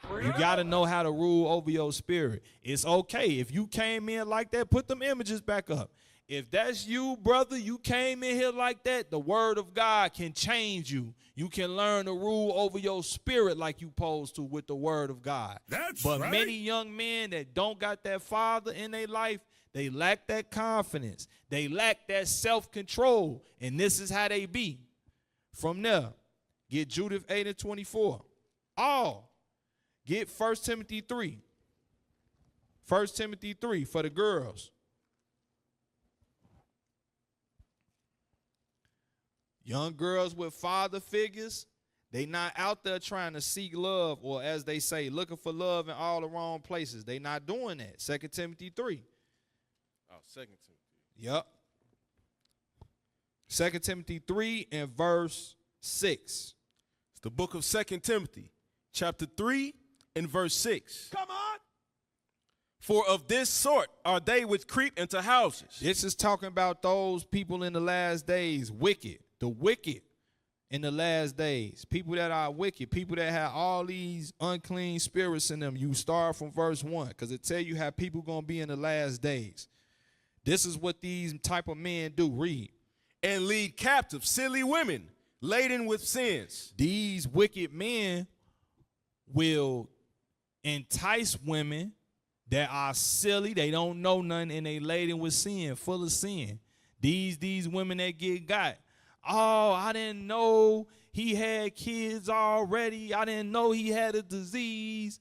You got to know how to rule over your spirit. It's okay. If you came in like that, put them images back up. If that's you, brother, you came in here like that, the word of God can change you. You can learn to rule over your spirit like you supposed to with the word of God. But many young men that don't got that father in their life, they lack that confidence. They lack that self-control. And this is how they be. From there, get Judith 8:24. Get 1 Timothy 3. 1 Timothy 3 for the girls. Young girls with father figures, they not out there trying to seek love, or as they say, looking for love in all the wrong places. They not doing that. 2 Timothy 3. Oh, 2 Timothy. Yep. 2 Timothy 3 and verse 6. It's the book of 2 Timothy, chapter 3 and verse 6. Come on. For of this sort are they which creep into houses. This is talking about those people in the last days, wicked. The wicked in the last days. People that are wicked. People that have all these unclean spirits in them. You start from verse 1 because it tell you how people going to be in the last days. This is what these type of men do. Read. And lead captive silly women laden with sins. These wicked men will entice women that are silly, they don't know nothing, and they laden with sin, full of sin. These women that get got. Oh, I didn't know he had kids already. I didn't know he had a disease.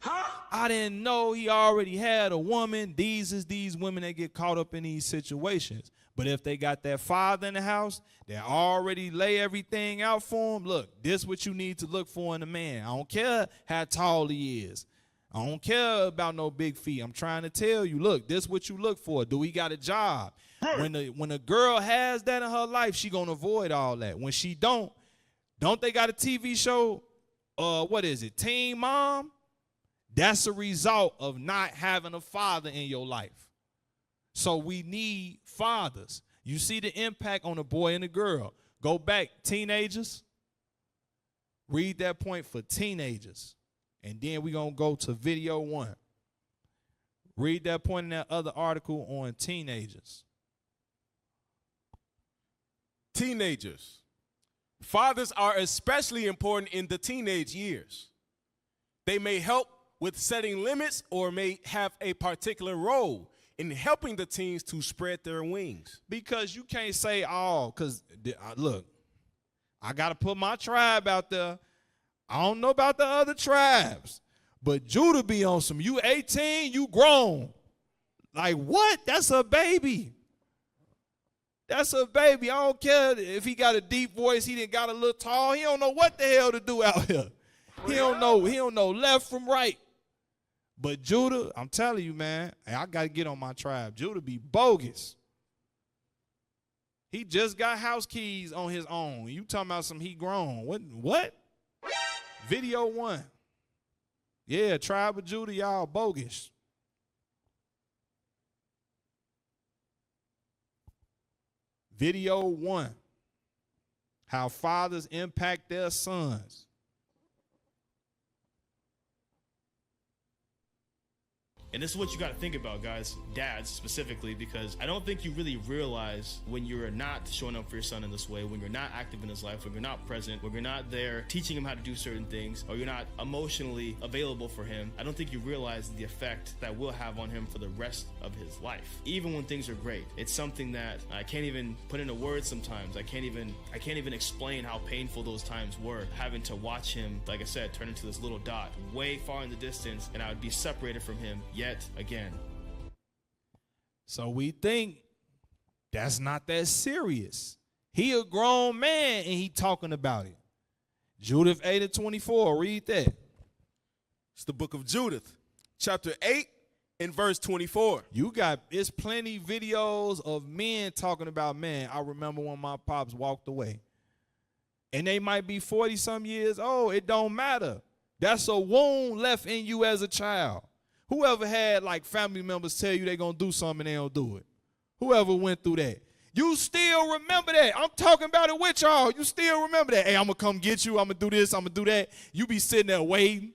I didn't know he already had a woman. These women that get caught up in these situations. But if they got that father in the house that already lay everything out for them, look, this is what you need to look for in a man. I don't care how tall he is. I don't care about no big feet. I'm trying to tell you, look, this is what you look for. Do he got a job? When a girl has that in her life, she gonna avoid all that. When she don't they got a TV show? What is it? Teen Mom? That's a result of not having a father in your life. So we need fathers. You see the impact on a boy and a girl. Go back, teenagers. Read that point for teenagers. And then we're going to go to video 1. Read that point in that other article on teenagers. Teenagers. Fathers are especially important in the teenage years. They may help with setting limits or may have a particular role in helping the teens to spread their wings. Because you can't say all, because look, I got to put my tribe out there. I don't know about the other tribes, but Judah be on some, you 18, you grown. Like what? That's a baby. That's a baby. I don't care if he got a deep voice, he done got a little tall. He don't know what the hell to do out here. He don't know left from right. But Judah, I'm telling you, man, I got to get on my tribe. Judah be bogus. He just got house keys on his own. You talking about some he grown. What? Video 1. Yeah, tribe of Judah, y'all bogus. Video 1. How fathers impact their sons. And this is what you got to think about, guys, dads specifically, because I don't think you really realize when you're not showing up for your son in this way, when you're not active in his life, when you're not present, when you're not there teaching him how to do certain things, or you're not emotionally available for him. I don't think you realize the effect that will have on him for the rest of his life. Even when things are great, it's something that I can't even put into words sometimes. I can't even explain how painful those times were, having to watch him, like I said, turn into this little dot way far in the distance, and I would be separated from him yet again. So we think that's not that serious. He a grown man and he talking about it. Judith 8:24, read that. It's the book of Judith, chapter 8 and verse 24. It's plenty videos of men talking about, man, I remember when my pops walked away. And they might be 40-some years old. It don't matter. That's a wound left in you as a child. Whoever had like family members tell you they're going to do something and they don't do it. Whoever went through that. You still remember that. I'm talking about it with y'all. You still remember that. Hey, I'm going to come get you. I'm going to do this. I'm going to do that. You be sitting there waiting.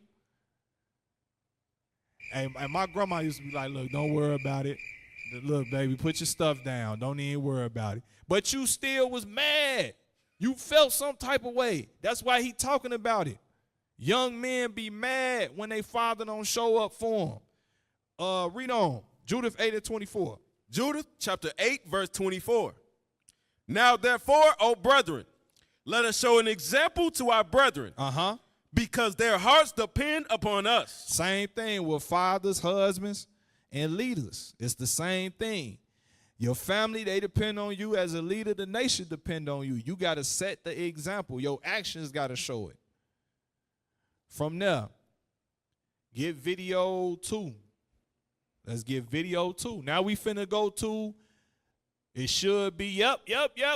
And my grandma used to be like, look, don't worry about it. Look, baby, put your stuff down. Don't even worry about it. But you still was mad. You felt some type of way. That's why he talking about it. Young men be mad when they father don't show up for them. Read on. Judith 8:24. Judith chapter 8, verse 24. Now therefore, O brethren, let us show an example to our brethren. Because their hearts depend upon us. Same thing with fathers, husbands, and leaders. It's the same thing. Your family, they depend on you. As a leader, the nation depend on you. You got to set the example. Your actions got to show it. From there, get video 2. Let's get video 2. Now we finna go to, it should be, yep.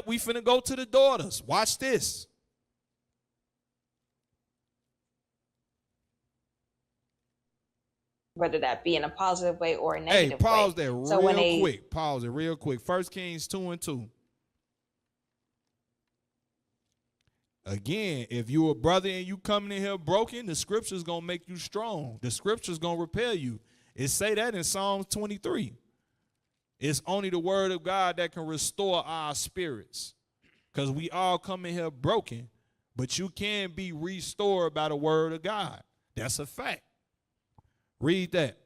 We finna go to the daughters. Watch this. Whether that be in a positive way or a negative way. Hey, pause that real quick. Pause it real quick. 1 Kings 2:2. Again, if you a brother and you coming in here broken, the scripture's going to make you strong. The scripture's going to repair you. It say that in Psalms 23. It's only the word of God that can restore our spirits. Because we all come in here broken, but you can be restored by the word of God. That's a fact. Read that.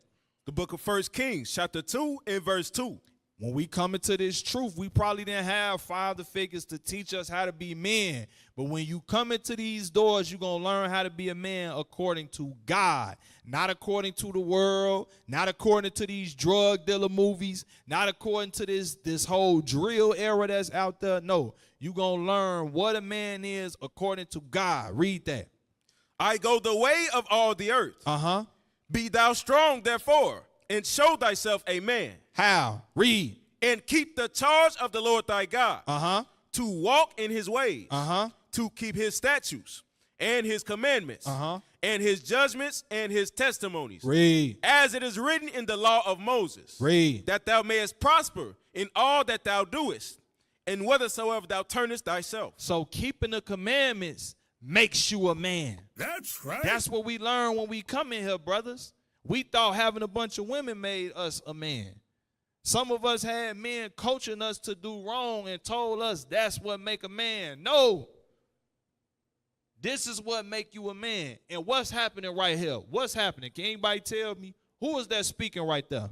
The book of 1 Kings, chapter 2 and verse 2. When we come into this truth, we probably didn't have father figures to teach us how to be men. But when you come into these doors, you're going to learn how to be a man according to God, not according to the world, not according to these drug dealer movies, not according to this whole drill era that's out there. No, you're going to learn what a man is according to God. Read that. I go the way of all the earth. Uh-huh. Be thou strong, therefore, and show thyself a man. How? Read. And keep the charge of the Lord thy God. Uh-huh. To walk in his ways. Uh-huh. To keep his statutes and his commandments. Uh-huh. And his judgments and his testimonies. Read. As it is written in the law of Moses. Read. That thou mayest prosper in all that thou doest, and whithersoever thou turnest thyself. So keeping the commandments makes you a man. That's right. That's what we learn when we come in here, brothers. We thought having a bunch of women made us a man. Some of us had men coaching us to do wrong and told us that's what make a man. No. This is what make you a man. And what's happening right here? What's happening? Can anybody tell me? Who is that speaking right there?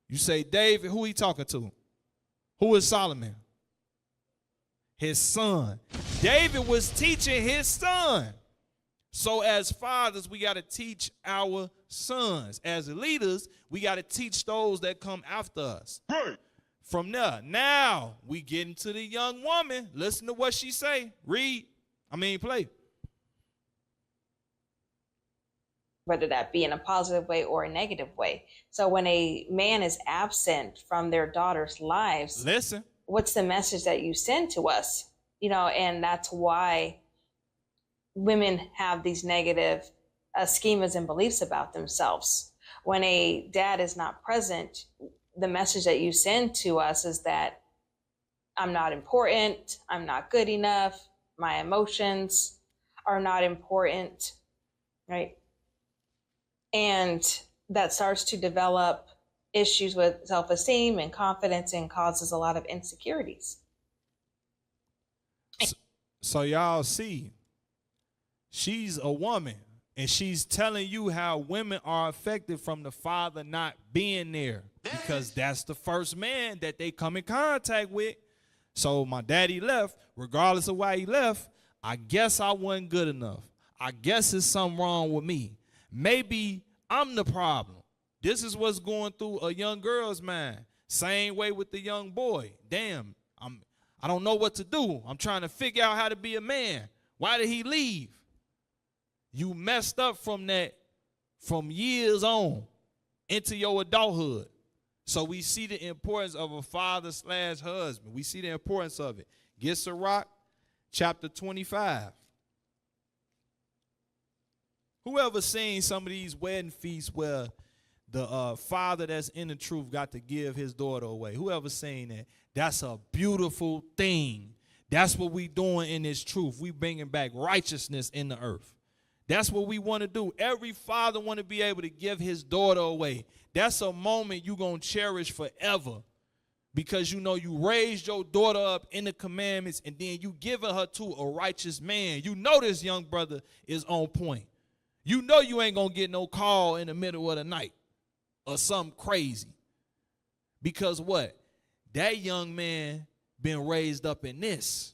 You say, David, who he talking to? Who is Solomon? His son. David was teaching his son. So as fathers, we got to teach our sons. As leaders, we got to teach those that come after us. Right. From there, now we get into the young woman. Listen to what she say. Play. Whether that be in a positive way or a negative way. So when a man is absent from their daughter's lives, Listen. What's the message that you send to us? And that's why women have these negative schemas and beliefs about themselves. When a dad is not present, the message that you send to us is that I'm not important, I'm not good enough, my emotions are not important, right? And that starts to develop issues with self-esteem and confidence and causes a lot of insecurities. So y'all see, she's a woman, and she's telling you how women are affected from the father not being there, because that's the first man that they come in contact with. So my daddy left. Regardless of why he left, I guess I wasn't good enough. I guess there's something wrong with me. Maybe I'm the problem. This is what's going through a young girl's mind. Same way with the young boy. Damn, I don't know what to do. I'm trying to figure out how to be a man. Why did he leave? You messed up from that from years on into your adulthood. So we see the importance of a father/husband. We see the importance of it. Get Sirach, chapter 25. Whoever seen some of these wedding feasts where the father that's in the truth got to give his daughter away? Whoever seen that? That's a beautiful thing. That's what we doing in this truth. We bringing back righteousness in the earth. That's what we want to do. Every father want to be able to give his daughter away. That's a moment you're going to cherish forever, because you know you raised your daughter up in the commandments, and then you giving her to a righteous man. You know this young brother is on point. You know you ain't going to get no call in the middle of the night or something crazy. Because what? That young man been raised up in this.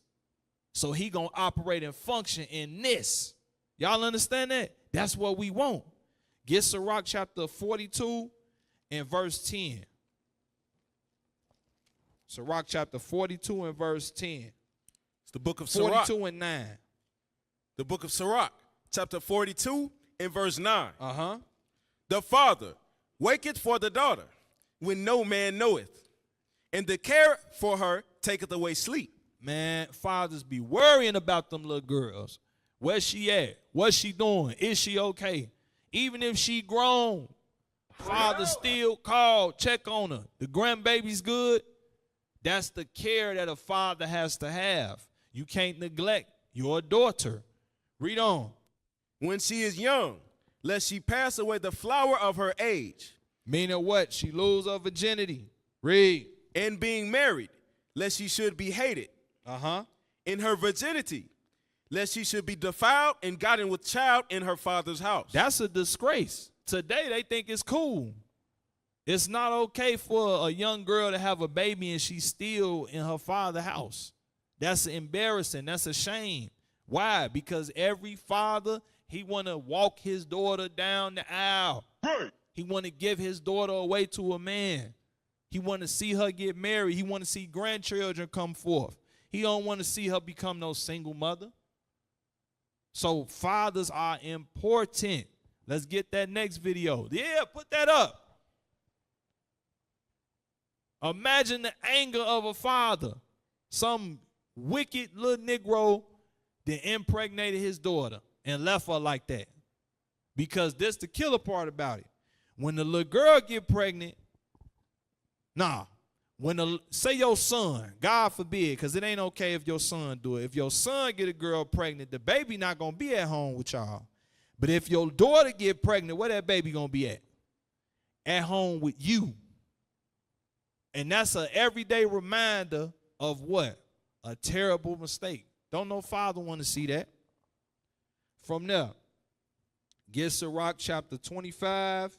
So he going to operate and function in this. Y'all understand that? That's what we want. Get Sirach chapter 42 and verse 10. Sirach chapter 42 and verse 10. It's the book of Sirach. 42 and 9. The book of Sirach, chapter 42 and verse 9. Uh-huh. The father waketh for the daughter when no man knoweth, and the care for her taketh away sleep. Man, fathers be worrying about them little girls. Where's she at? What's she doing? Is she okay? Even if she grown, father still call, check on her. The grandbaby's good. That's the care that a father has to have. You can't neglect your daughter. Read on. When she is young, lest she pass away the flower of her age. Meaning what? She lose her virginity. Read. And being married, lest she should be hated. Uh-huh. In her virginity, lest she should be defiled and gotten with child in her father's house. That's a disgrace. Today they think it's cool. It's not okay for a young girl to have a baby and she's still in her father's house. That's embarrassing. That's a shame. Why? Because every father, he want to walk his daughter down the aisle. Right. He want to give his daughter away to a man. He want to see her get married. He want to see grandchildren come forth. He don't want to see her become no single mother. So fathers are important. Let's get that next video. Yeah, put that up. Imagine the anger of a father. Some wicked little Negro that impregnated his daughter and left her like that. Because this the killer part about it. When the little girl get pregnant, say your son, God forbid, because it ain't okay if your son do it. If your son get a girl pregnant, the baby not going to be at home with y'all. But if your daughter get pregnant, where that baby going to be at? At home with you. And that's an everyday reminder of what? A terrible mistake. Don't no father want to see that. From there, get Sirach chapter 26.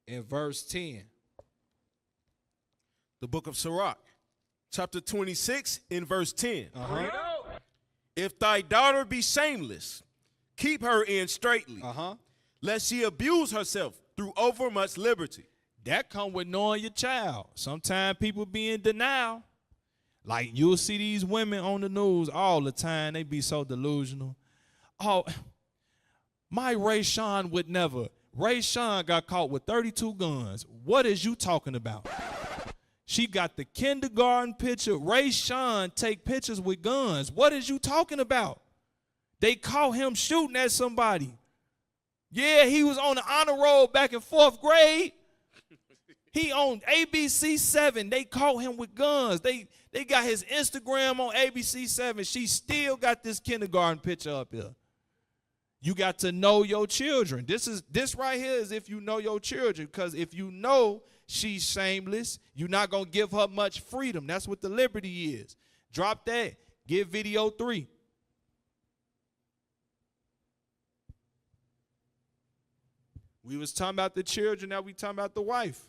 And verse 10. The book of Sirach, chapter 26 in verse 10. If thy daughter be shameless, keep her in straitly, lest she abuse herself through overmuch liberty. That come with knowing your child. Sometimes people be in denial. Like you'll see these women on the news all the time. They be so delusional. Oh, my Ray Sean would never. Ray Sean got caught with 32 guns. What is you talking about? She got the kindergarten picture. Ray Sean take pictures with guns. What is you talking about? They caught him shooting at somebody. Yeah, he was on the honor roll back in 4th grade. He on ABC 7. They caught him with guns. They got his Instagram on ABC 7. She still got this kindergarten picture up here. You got to know your children. This right here is if you know your children, because if you know she's shameless, you're not going to give her much freedom. That's what the liberty is. Drop that. Get video 3. We was talking about the children, now we talking about the wife.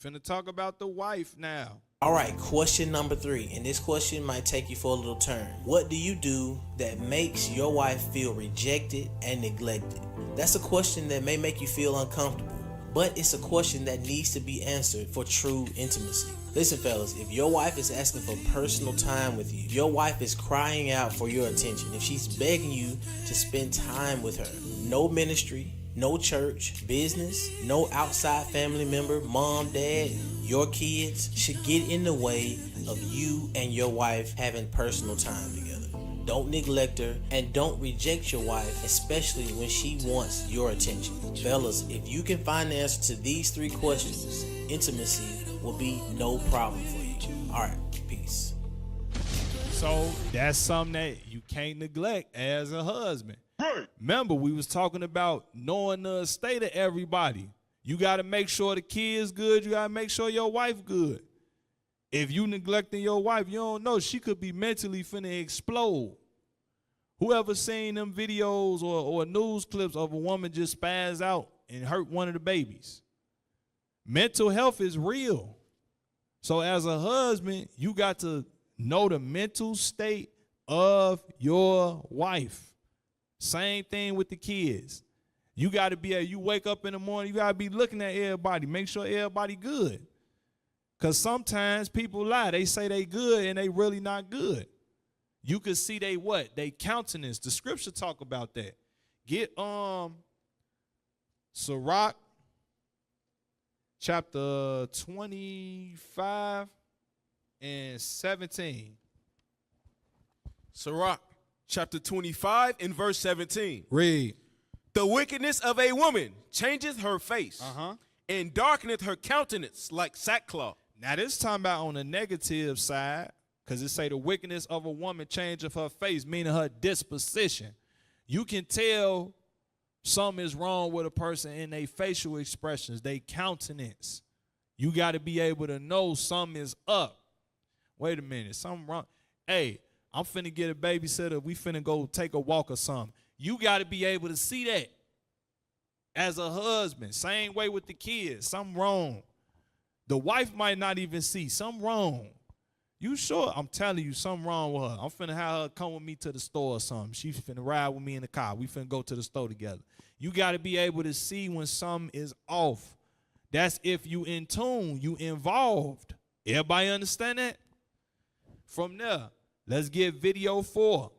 Finna talk about the wife now. All right, question number 3, and this question might take you for a little turn. What do you do that makes your wife feel rejected and neglected? That's a question that may make you feel uncomfortable, but it's a question that needs to be answered for true intimacy. Listen, fellas, if your wife is asking for personal time with you, if your wife is crying out for your attention, if she's begging you to spend time with her, no ministry, no church, business, no outside family member, mom, dad, your kids should get in the way of you and your wife having personal time together. Don't neglect her and don't reject your wife, especially when she wants your attention. Fellas, if you can find the answer to these 3 questions, intimacy will be no problem for you. All right, peace. So that's something that you can't neglect as a husband. Remember, we was talking about knowing the state of everybody. You got to make sure the kid's good. You got to make sure your wife good. If you neglecting your wife, you don't know. She could be mentally finna explode. Whoever seen them videos or news clips of a woman just spaz out and hurt one of the babies? Mental health is real. So as a husband, you got to know the mental state of your wife. Same thing with the kids. You got to be you wake up in the morning, you got to be looking at everybody. Make sure everybody good. Because sometimes people lie. They say they good and they really not good. You could see they what? They countenance. The scripture talk about that. Get Sirach chapter 25 and 17. Sirach chapter 25 and verse 17. Read. The wickedness of a woman changeth her face, and darkeneth her countenance like sackcloth. Now this talking about on the negative side, because it say the wickedness of a woman changeth her face, meaning her disposition. You can tell Something is wrong with a person in their facial expressions, their countenance. You got to be able to know something is up. Wait a minute, something wrong. Hey, I'm finna get a babysitter. We finna go take a walk or something. You got to be able to see that as a husband. Same way with the kids. Something wrong. The wife might not even see. Something wrong. You sure? I'm telling you, something wrong with her. I'm finna have her come with me to the store or something. She's finna ride with me in the car. We finna go to the store together. You got to be able to see when something is off. That's if you in tune, you involved. Everybody understand that? From there, let's get video 4.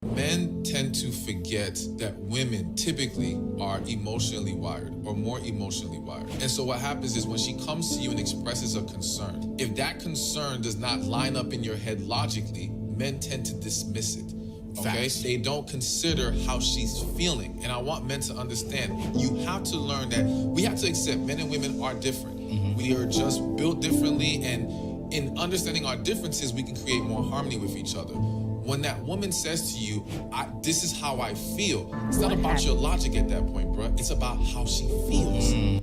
Men tend to forget that women typically are emotionally wired or more emotionally wired. And so what happens is when she comes to you and expresses a concern, if that concern does not line up in your head logically, men tend to dismiss it. Okay? Facts. They don't consider how she's feeling. And I want men to understand, you have to learn that we have to accept men and women are different. We are just built differently, and in understanding our differences, we can create more harmony with each other. When that woman says to you, this is how I feel, it's not about your logic at that point, bro. It's about how she feels.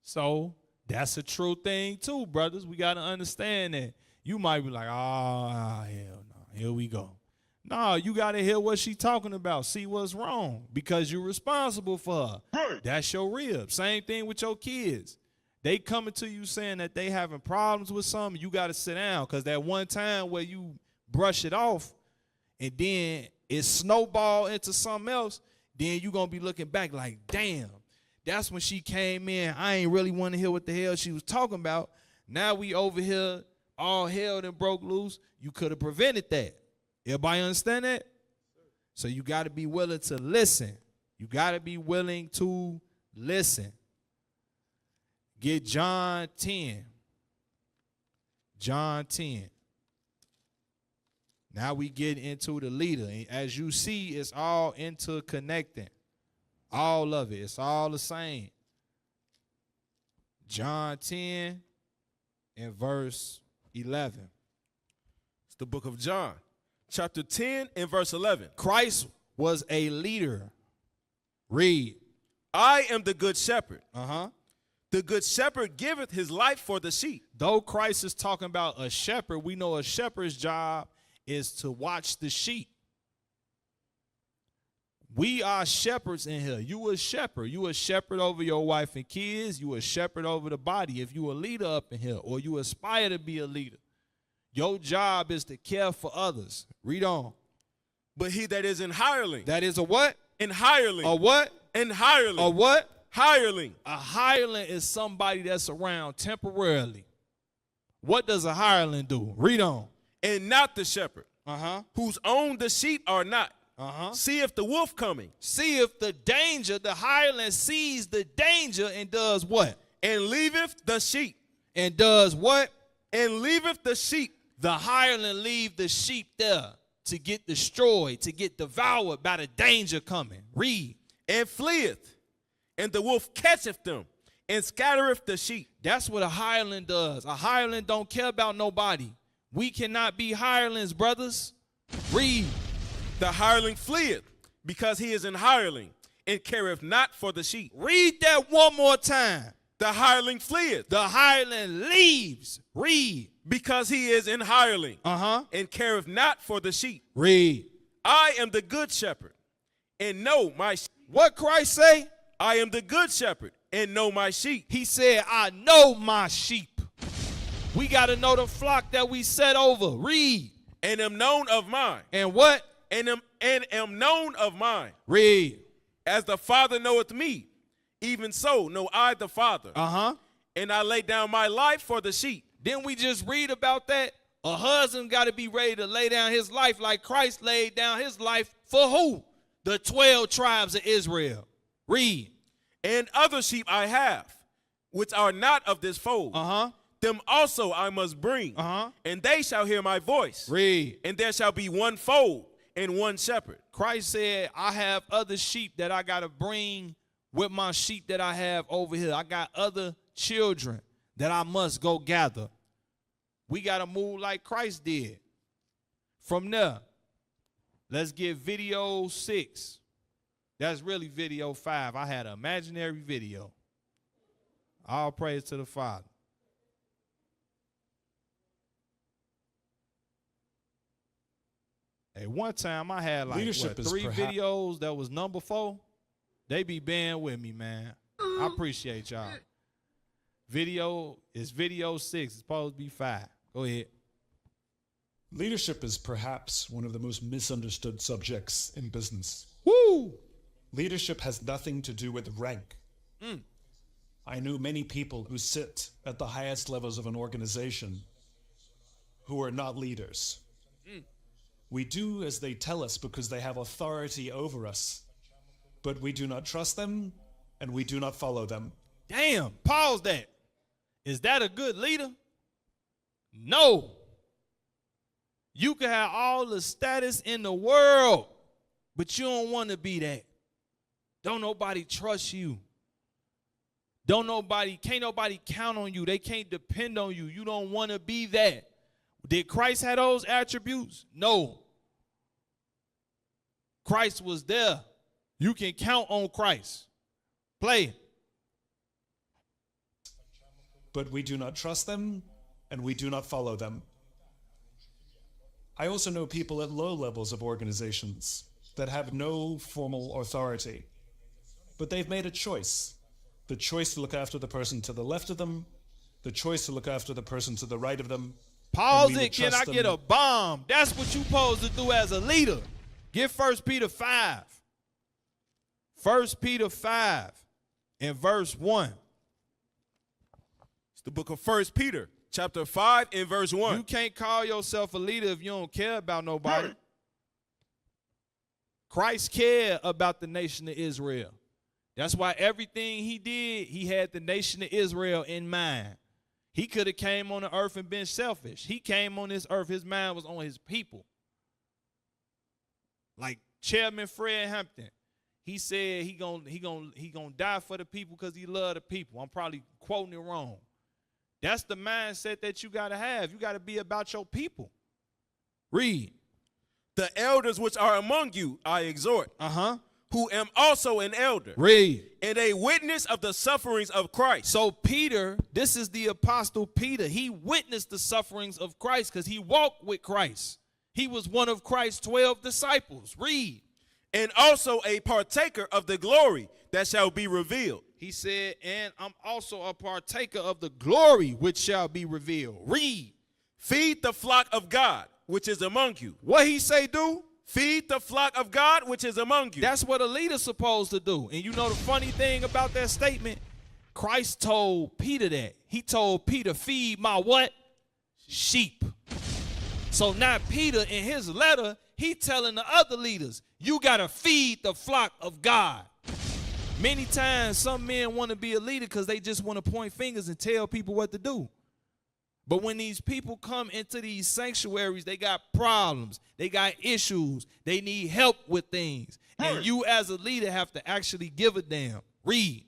So that's a true thing too, brothers. We got to understand that. You might be like, hell no, here we go. No, you got to hear what she's talking about, see what's wrong, because you're responsible for her. Right. That's your rib. Same thing with your kids. They coming to you saying that they having problems with something, you got to sit down, because that one time where you brush it off and then it snowball into something else, then you're going to be looking back like, damn, that's when she came in. I ain't really want to hear what the hell she was talking about. Now we over here, all hell done broke loose. You could have prevented that. Everybody understand that? So you got to be willing to listen. You got to be willing to listen. Get John 10. John 10. Now we get into the leader. And as you see, it's all interconnecting. All of it. It's all the same. John 10 and verse 11. It's the book of John, chapter 10 and verse 11. Christ was a leader. Read. I am the good shepherd. Uh-huh. The good shepherd giveth his life for the sheep. Though Christ is talking about a shepherd, we know a shepherd's job is to watch the sheep. We are shepherds in here. You a shepherd. You a shepherd over your wife and kids. You a shepherd over the body. If you a leader up in here or you aspire to be a leader, your job is to care for others. Read on. But he that is an hireling. That is a what? An hireling. A what? An hireling. A what? Hireling. A hireling is somebody that's around temporarily. What does a hireling do? Read on. And not the shepherd, whose own the sheep are not. See if the wolf coming. See if the danger, the hireling sees the danger and does what? And leaveth the sheep. And does what? And leaveth the sheep. The hireling leave the sheep there to get destroyed, to get devoured by the danger coming. Read. And fleeth, and the wolf catcheth them, and scattereth the sheep. That's what a hireling does. A hireling don't care about nobody. We cannot be hirelings, brothers. Read. The hireling fleeth, because he is an hireling, and careth not for the sheep. Read that one more time. The hireling fleeth. The hireling leaves. Read. Because he is an hireling, and careth not for the sheep. Read. I am the good shepherd, and know my sheep. What Christ say? I am the good shepherd, and know my sheep. He said, I know my sheep. We got to know the flock that we set over. Read. And am known of mine. And what? And am known of mine. Read. As the Father knoweth me, even so know I the Father. And I lay down my life for the sheep. Didn't we just read about that? A husband got to be ready to lay down his life like Christ laid down his life for who? The 12 tribes of Israel. Read. And other sheep I have, which are not of this fold. Them also I must bring, and they shall hear my voice. Read. And there shall be one fold and one shepherd. Christ said, I have other sheep that I got to bring with my sheep that I have over here. I got other children that I must go gather. We got to move like Christ did. From there, let's get video 6. That's really video 5. I had an imaginary video. All praise to the Father. Hey, one time I had like Leadership is 3 videos that was number 4. They be bearing with me, man. I appreciate y'all. Video is video 6. It's supposed to be 5. Go ahead. Leadership is perhaps one of the most misunderstood subjects in business. Woo! Leadership has nothing to do with rank. Mm. I knew many people who sit at the highest levels of an organization who are not leaders. Mm. We do as they tell us because they have authority over us, but we do not trust them and we do not follow them. Damn, pause that. Is that a good leader? No. You can have all the status in the world, but you don't want to be that. Don't nobody trust you. Can't nobody count on you. They can't depend on you. You don't want to be that. Did Christ have those attributes? No. Christ was there. You can count on Christ. Play. But we do not trust them and we do not follow them. I also know people at low levels of organizations that have no formal authority, but they've made a choice. The choice to look after the person to the left of them, the choice to look after the person to the right of them. Pause it. Can I get a bomb? That's what you're supposed to do as a leader. Get 1 Peter 5. 1 Peter 5 and verse 1. It's the book of 1 Peter, chapter 5 and verse 1. You can't call yourself a leader if you don't care about nobody. Christ cared about the nation of Israel. That's why everything he did, he had the nation of Israel in mind. He could have came on the earth and been selfish. He came on this earth, his mind was on his people. Like Chairman Fred Hampton, he said he gonna die for the people because he loved the people. I'm probably quoting it wrong. That's the mindset that you got to have. You got to be about your people. Read. The elders which are among you I exhort, who am also an elder. Read. And a witness of the sufferings of Christ. So Peter, this is the apostle Peter. He witnessed the sufferings of Christ because he walked with Christ. He was one of Christ's 12 disciples. Read. And also a partaker of the glory that shall be revealed. He said, and I'm also a partaker of the glory which shall be revealed. Read. Feed the flock of God which is among you. What he say do? Feed the flock of God which is among you. That's what a leader's supposed to do. And you know the funny thing about that statement? Christ told Peter that. He told Peter, feed my what? Sheep. So now Peter in his letter, he telling the other leaders, you got to feed the flock of God. Many times some men want to be a leader because they just want to point fingers and tell people what to do. But when these people come into these sanctuaries, they got problems. They got issues. They need help with things. And you as a leader have to actually give a damn. Read.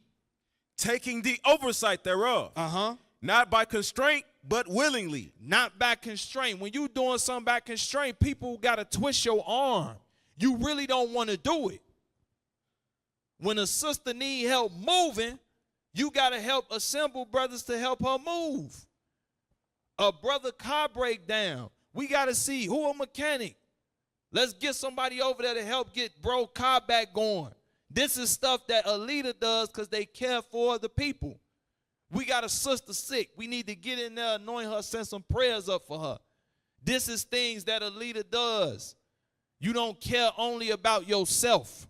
Taking the oversight thereof. Not by constraint, but willingly. Not by constraint. When you doing something by constraint, people got to twist your arm. You really don't want to do it. When a sister need help moving, you got to help assemble brothers to help her move. A brother car break down. We got to see who a mechanic. Let's get somebody over there to help get bro car back going. This is stuff that a leader does because they care for the people. We got a sister sick. We need to get in there, anoint her, send some prayers up for her. This is things that a leader does. You don't care only about yourself.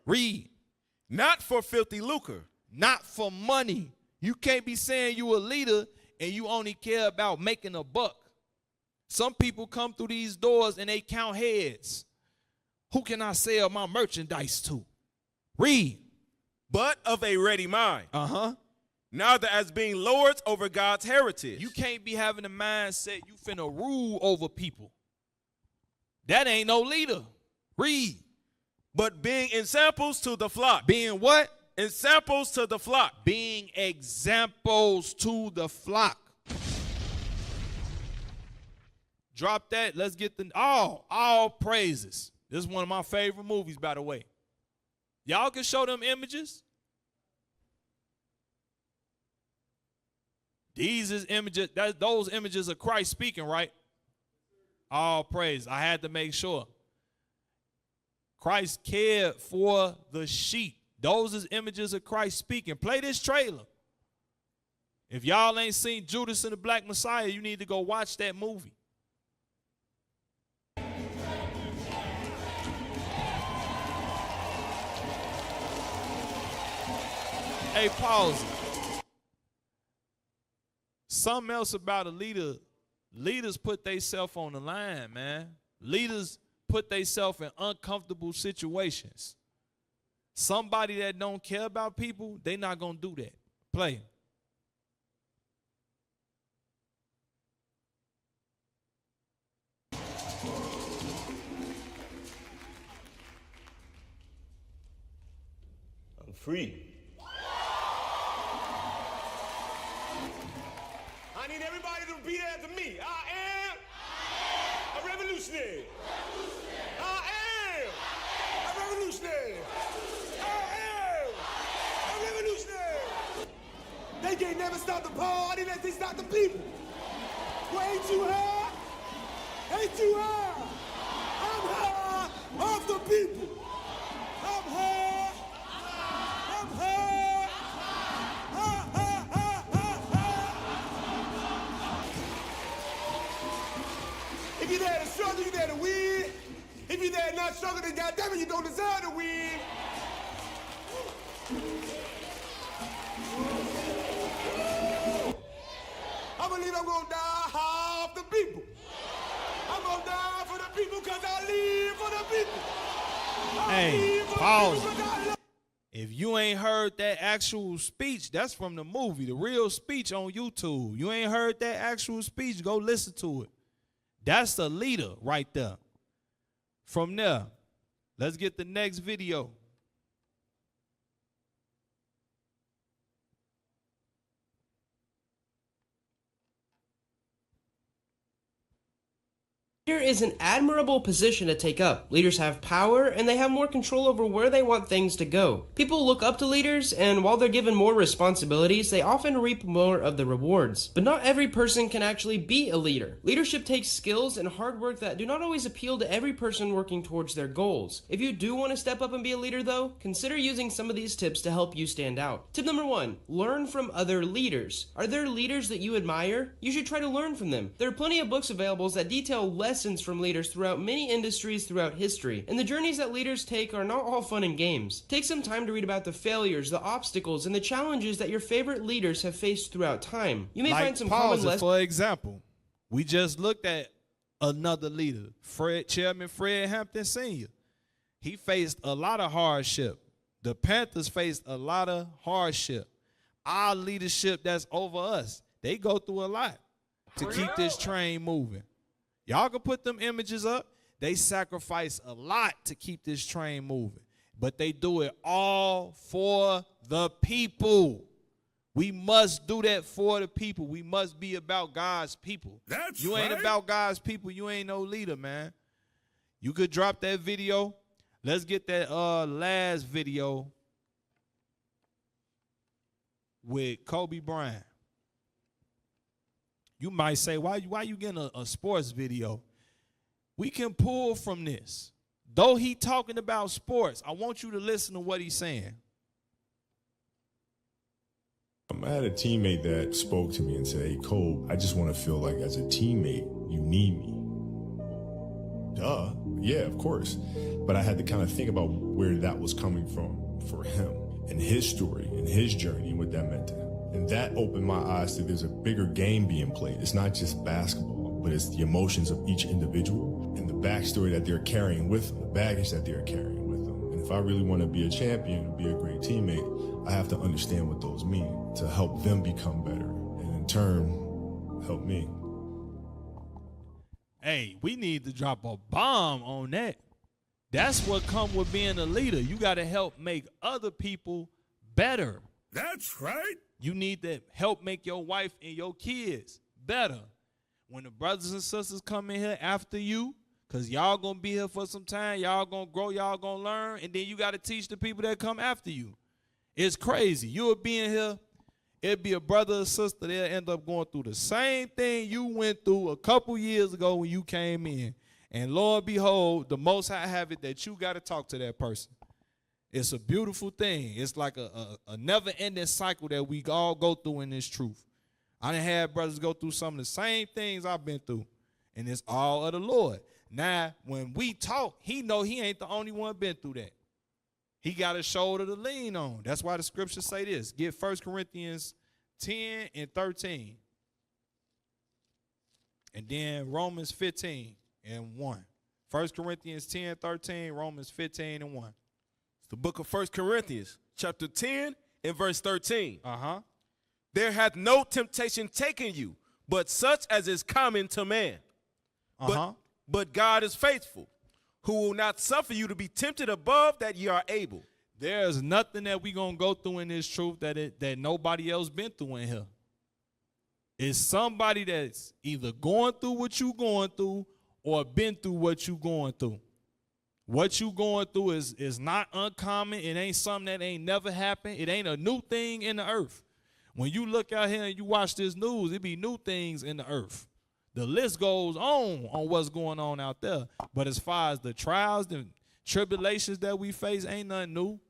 Read. Not for filthy lucre. Not for money. You can't be saying you a leader and you only care about making a buck. Some people come through these doors and they count heads. Who can I sell my merchandise to? Read. But of a ready mind. Neither as being lords over God's heritage. You can't be having a mindset you finna rule over people. That ain't no leader. Read. But being examples to the flock. Being what? Examples to the flock. Being examples to the flock. Drop that. Let's get the all praises. This is one of my favorite movies, by the way. Y'all can show them images. These is images. Those images of Christ speaking, right? All praise. I had to make sure. Christ cared for the sheep. Those is images of Christ speaking. Play this trailer. If y'all ain't seen Judas and the Black Messiah, you need to go watch that movie. Hey, pause it. Something else about a leader. Leaders put themselves on the line, man. Leaders put themselves in uncomfortable situations. Somebody that don't care about people, they not going to do that. Play. I'm free. I need everybody to repeat after me. I am a revolutionary. I am a revolutionary. I am a revolutionary. They can't never stop the party unless they stop the people. Well, ain't you high? Ain't you high? I'm high off the people. I'm high. I'm high. If you're there to struggle, you're there to win. If you're there not struggle, then goddammit, you don't deserve to win. I believe I'm gonna die half the people. I'm gonna die for the people because I live for the people. Hey, pause. If you ain't heard that actual speech, that's from the movie, the real speech on YouTube. You ain't heard that actual speech, go listen to it. That's the leader right there. From there, let's get the next video. Leader is an admirable position to take up. Leaders have power, and they have more control over where they want things to go. People look up to leaders, and while they're given more responsibilities, they often reap more of the rewards. But not every person can actually be a leader. Leadership takes skills and hard work that do not always appeal to every person working towards their goals. If you do want to step up and be a leader, though, consider using some of these tips to help you stand out. Tip number 1, learn from other leaders. Are there leaders that you admire? You should try to learn from them. There are plenty of books available that detail lessons from leaders throughout many industries throughout history, and the journeys that leaders take are not all fun and games. Take some time to read about the failures, the obstacles, and the challenges that your favorite leaders have faced throughout time. You may find some common lessons. For example, we just looked at another leader, Chairman Fred Hampton Sr. He faced a lot of hardship. The Panthers faced a lot of hardship. Our leadership that's over us, they go through a lot to keep this train moving. Y'all can put them images up. They sacrifice a lot to keep this train moving, but they do it all for the people. We must do that for the people. We must be about God's people. You ain't about God's people, you ain't no leader, man. You could drop that video. Let's get that last video with Kobe Bryant. You might say, why you getting a sports video? We can pull from this. Though he talking about sports, I want you to listen to what he's saying. I had a teammate that spoke to me and said, hey, Cole, I just want to feel like as a teammate, you need me. Duh. Yeah, of course. But I had to kind of think about where that was coming from for him and his story and his journey and what that meant to him. And that opened my eyes to there's a bigger game being played. It's not just basketball, but it's the emotions of each individual and the backstory that they're carrying with them, the baggage that they're carrying with them. And if I really want to be a champion and be a great teammate, I have to understand what those mean to help them become better and in turn help me. Hey, we need to drop a bomb on that. That's what comes with being a leader. You got to help make other people better. That's right. You need to help make your wife and your kids better. When the brothers and sisters come in here after you, because y'all going to be here for some time, y'all going to grow, y'all going to learn, and then you got to teach the people that come after you. It's crazy. You'll be in here, it'll be a brother or sister, they'll end up going through the same thing you went through a couple years ago when you came in. And lo and behold, the Most High have it that you got to talk to that person. It's a beautiful thing. It's like a never-ending cycle that we all go through in this truth. I done had brothers go through some of the same things I've been through, and it's all of the Lord. Now, when we talk, he know he ain't the only one been through that. He got a shoulder to lean on. That's why the scriptures say this. Get 1 Corinthians 10 and 13. And then Romans 15 and 1. 1 Corinthians 10, 13, Romans 15 and 1. It's the book of 1 Corinthians, chapter 10 and verse 13. Uh-huh. There hath no temptation taken you, but such as is common to man. Uh-huh. But God is faithful, who will not suffer you to be tempted above that ye are able. There's nothing that we going to go through in this truth that nobody else been through in here. It's somebody that's either going through what you going through or been through what you going through. What you going through is not uncommon. It ain't something that ain't never happened. It ain't a new thing in the earth. When you look out here and you watch this news, it be new things in the earth. The list goes on what's going on out there. But as far as the trials and tribulations that we face, ain't nothing new.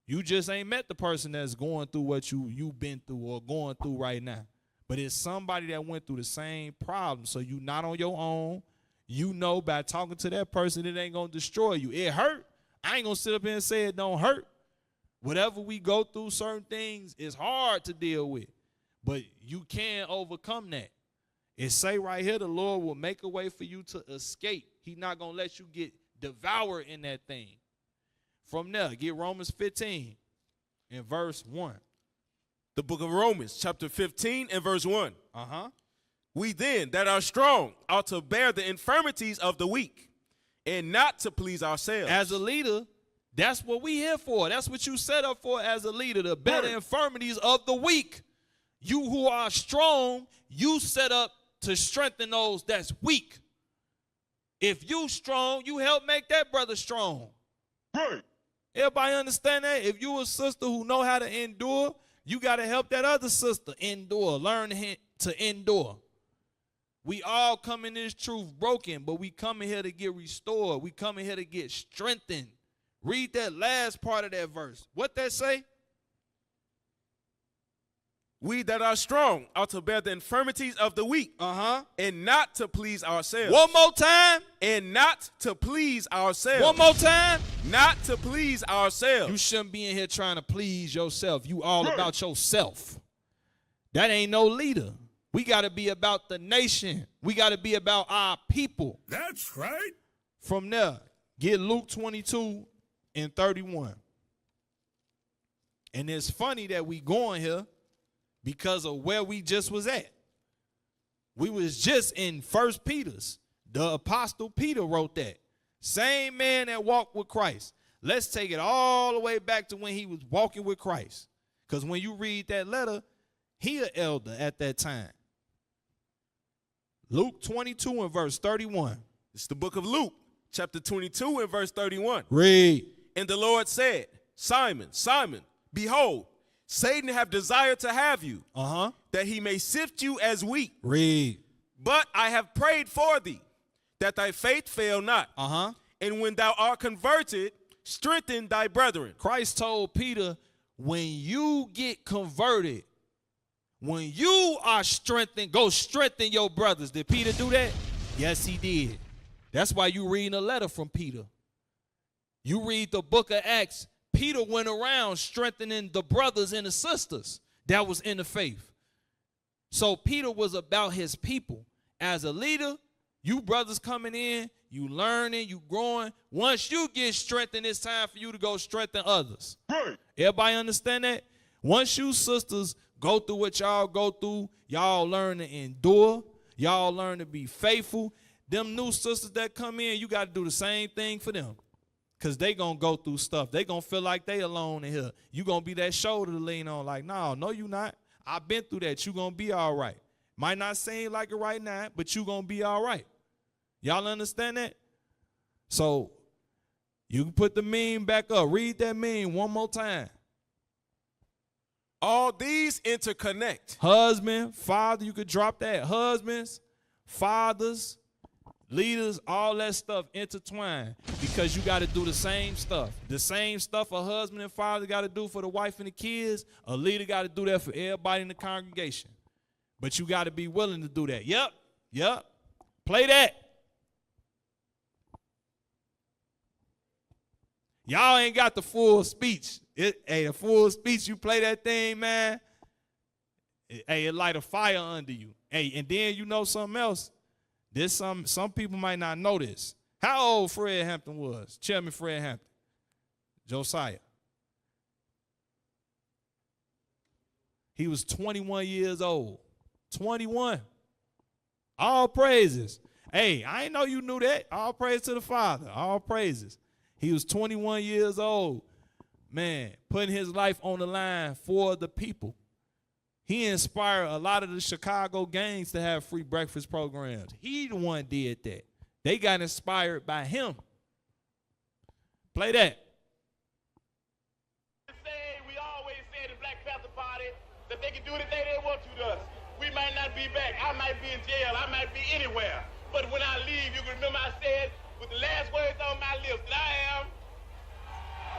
You just ain't met the person that's going through what you've been through or going through right now. But it's somebody that went through the same problem. So you not on your own. You know by talking to that person, it ain't going to destroy you. It hurt. I ain't going to sit up here and say it don't hurt. Whatever we go through, certain things is hard to deal with. But you can overcome that. It say right here, the Lord will make a way for you to escape. He's not going to let you get devoured in that thing. From there, get Romans 15 and verse 1. The book of Romans, chapter 15 and verse 1. Uh-huh. We then that are strong ought to bear the infirmities of the weak and not to please ourselves. As a leader, that's what we here for. That's what you set up for as a leader, to bear the infirmities of the weak. You who are strong, you set up to strengthen those that's weak. If you strong, you help make that brother strong. Right. Everybody understand that? If you a sister who know how to endure, you got to help that other sister endure, learn to endure. We all come in this truth broken, but we come in here to get restored. We come in here to get strengthened. Read that last part of that verse. What that say? We that are strong ought to bear the infirmities of the weak, and not to please ourselves. One more time. And not to please ourselves. One more time. Not to please ourselves. You shouldn't be in here trying to please yourself. You all about yourself. That ain't no leader. We got to be about the nation. We got to be about our people. That's right. From there, get Luke 22 and 31. And it's funny that we going here because of where we just was at. We was just in 1 Peter's. The Apostle Peter wrote that. Same man that walked with Christ. Let's take it all the way back to when he was walking with Christ. Because when you read that letter, he an elder at that time. Luke 22 and verse 31. It's the book of Luke, chapter 22 and verse 31. Read. And the Lord said, Simon, Simon, behold, Satan have desired to have you, that he may sift you as wheat. Read. But I have prayed for thee, that thy faith fail not. And when thou art converted, strengthen thy brethren. Christ told Peter, when you get converted, when you are strengthened, go strengthen your brothers. Did Peter do that? Yes, he did. That's why you reading a letter from Peter. You read the book of Acts, Peter went around strengthening the brothers and the sisters that was in the faith. So Peter was about his people. As a leader, you brothers coming in, you learning, you growing. Once you get strengthened, it's time for you to go strengthen others. Right. Everybody understand that? Once you sisters go through what y'all go through, y'all learn to endure. Y'all learn to be faithful. Them new sisters that come in, you got to do the same thing for them. because they going to go through stuff. They going to feel like they alone in here. You going to be that shoulder to lean on like, no, you not. I've been through that. You going to be all right. Might not seem like it right now, but you going to be all right. Y'all understand that? So you can put the meme back up. Read that meme one more time. All these interconnect. Husband, father, you could drop that. Husbands, fathers, leaders, all that stuff intertwined because you got to do the same stuff. The same stuff a husband and father got to do for the wife and the kids, a leader got to do that for everybody in the congregation. But you got to be willing to do that. Yep. Play that. Y'all ain't got the full speech. The full speech, you play that thing, man. It light a fire under you. And then you know something else. Some people might not know this. How old Fred Hampton was? Chairman Fred Hampton. Josiah. He was 21 years old. 21. All praises. Hey, I ain't know you knew that. All praise to the Father. All praises. He was 21 years old. Man, putting his life on the line for the people. He inspired a lot of the Chicago gangs to have free breakfast programs. He the one did that. They got inspired by him. Play that. We always say the Black Panther Party that they can do anything they want to us. We might not be back. I might be in jail. I might be anywhere. But when I leave, you can remember I said with the last words on my lips that I am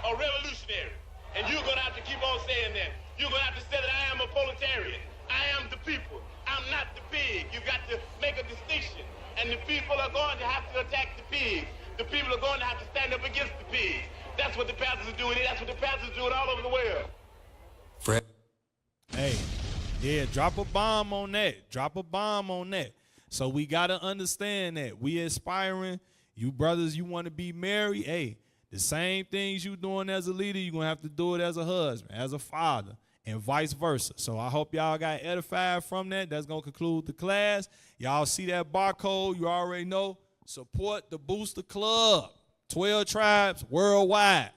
a revolutionary. And you're going to have to keep on saying that. You're going to have to say that I am a proletarian. I am the people. I'm not the pig. You got to make a distinction. And the people are going to have to attack the pigs. The people are going to have to stand up against the pigs. That's what the pastors are doing. That's what the pastors are doing all over the world. Fred. Hey, yeah, drop a bomb on that. Drop a bomb on that. So we got to understand that. We aspiring. You brothers, you want to be married. Hey, the same things you doing as a leader, you're going to have to do it as a husband, as a father, and vice versa. So I hope y'all got edified from that. That's going to conclude the class. Y'all see that barcode. You already know. Support the Booster Club. 12 tribes worldwide.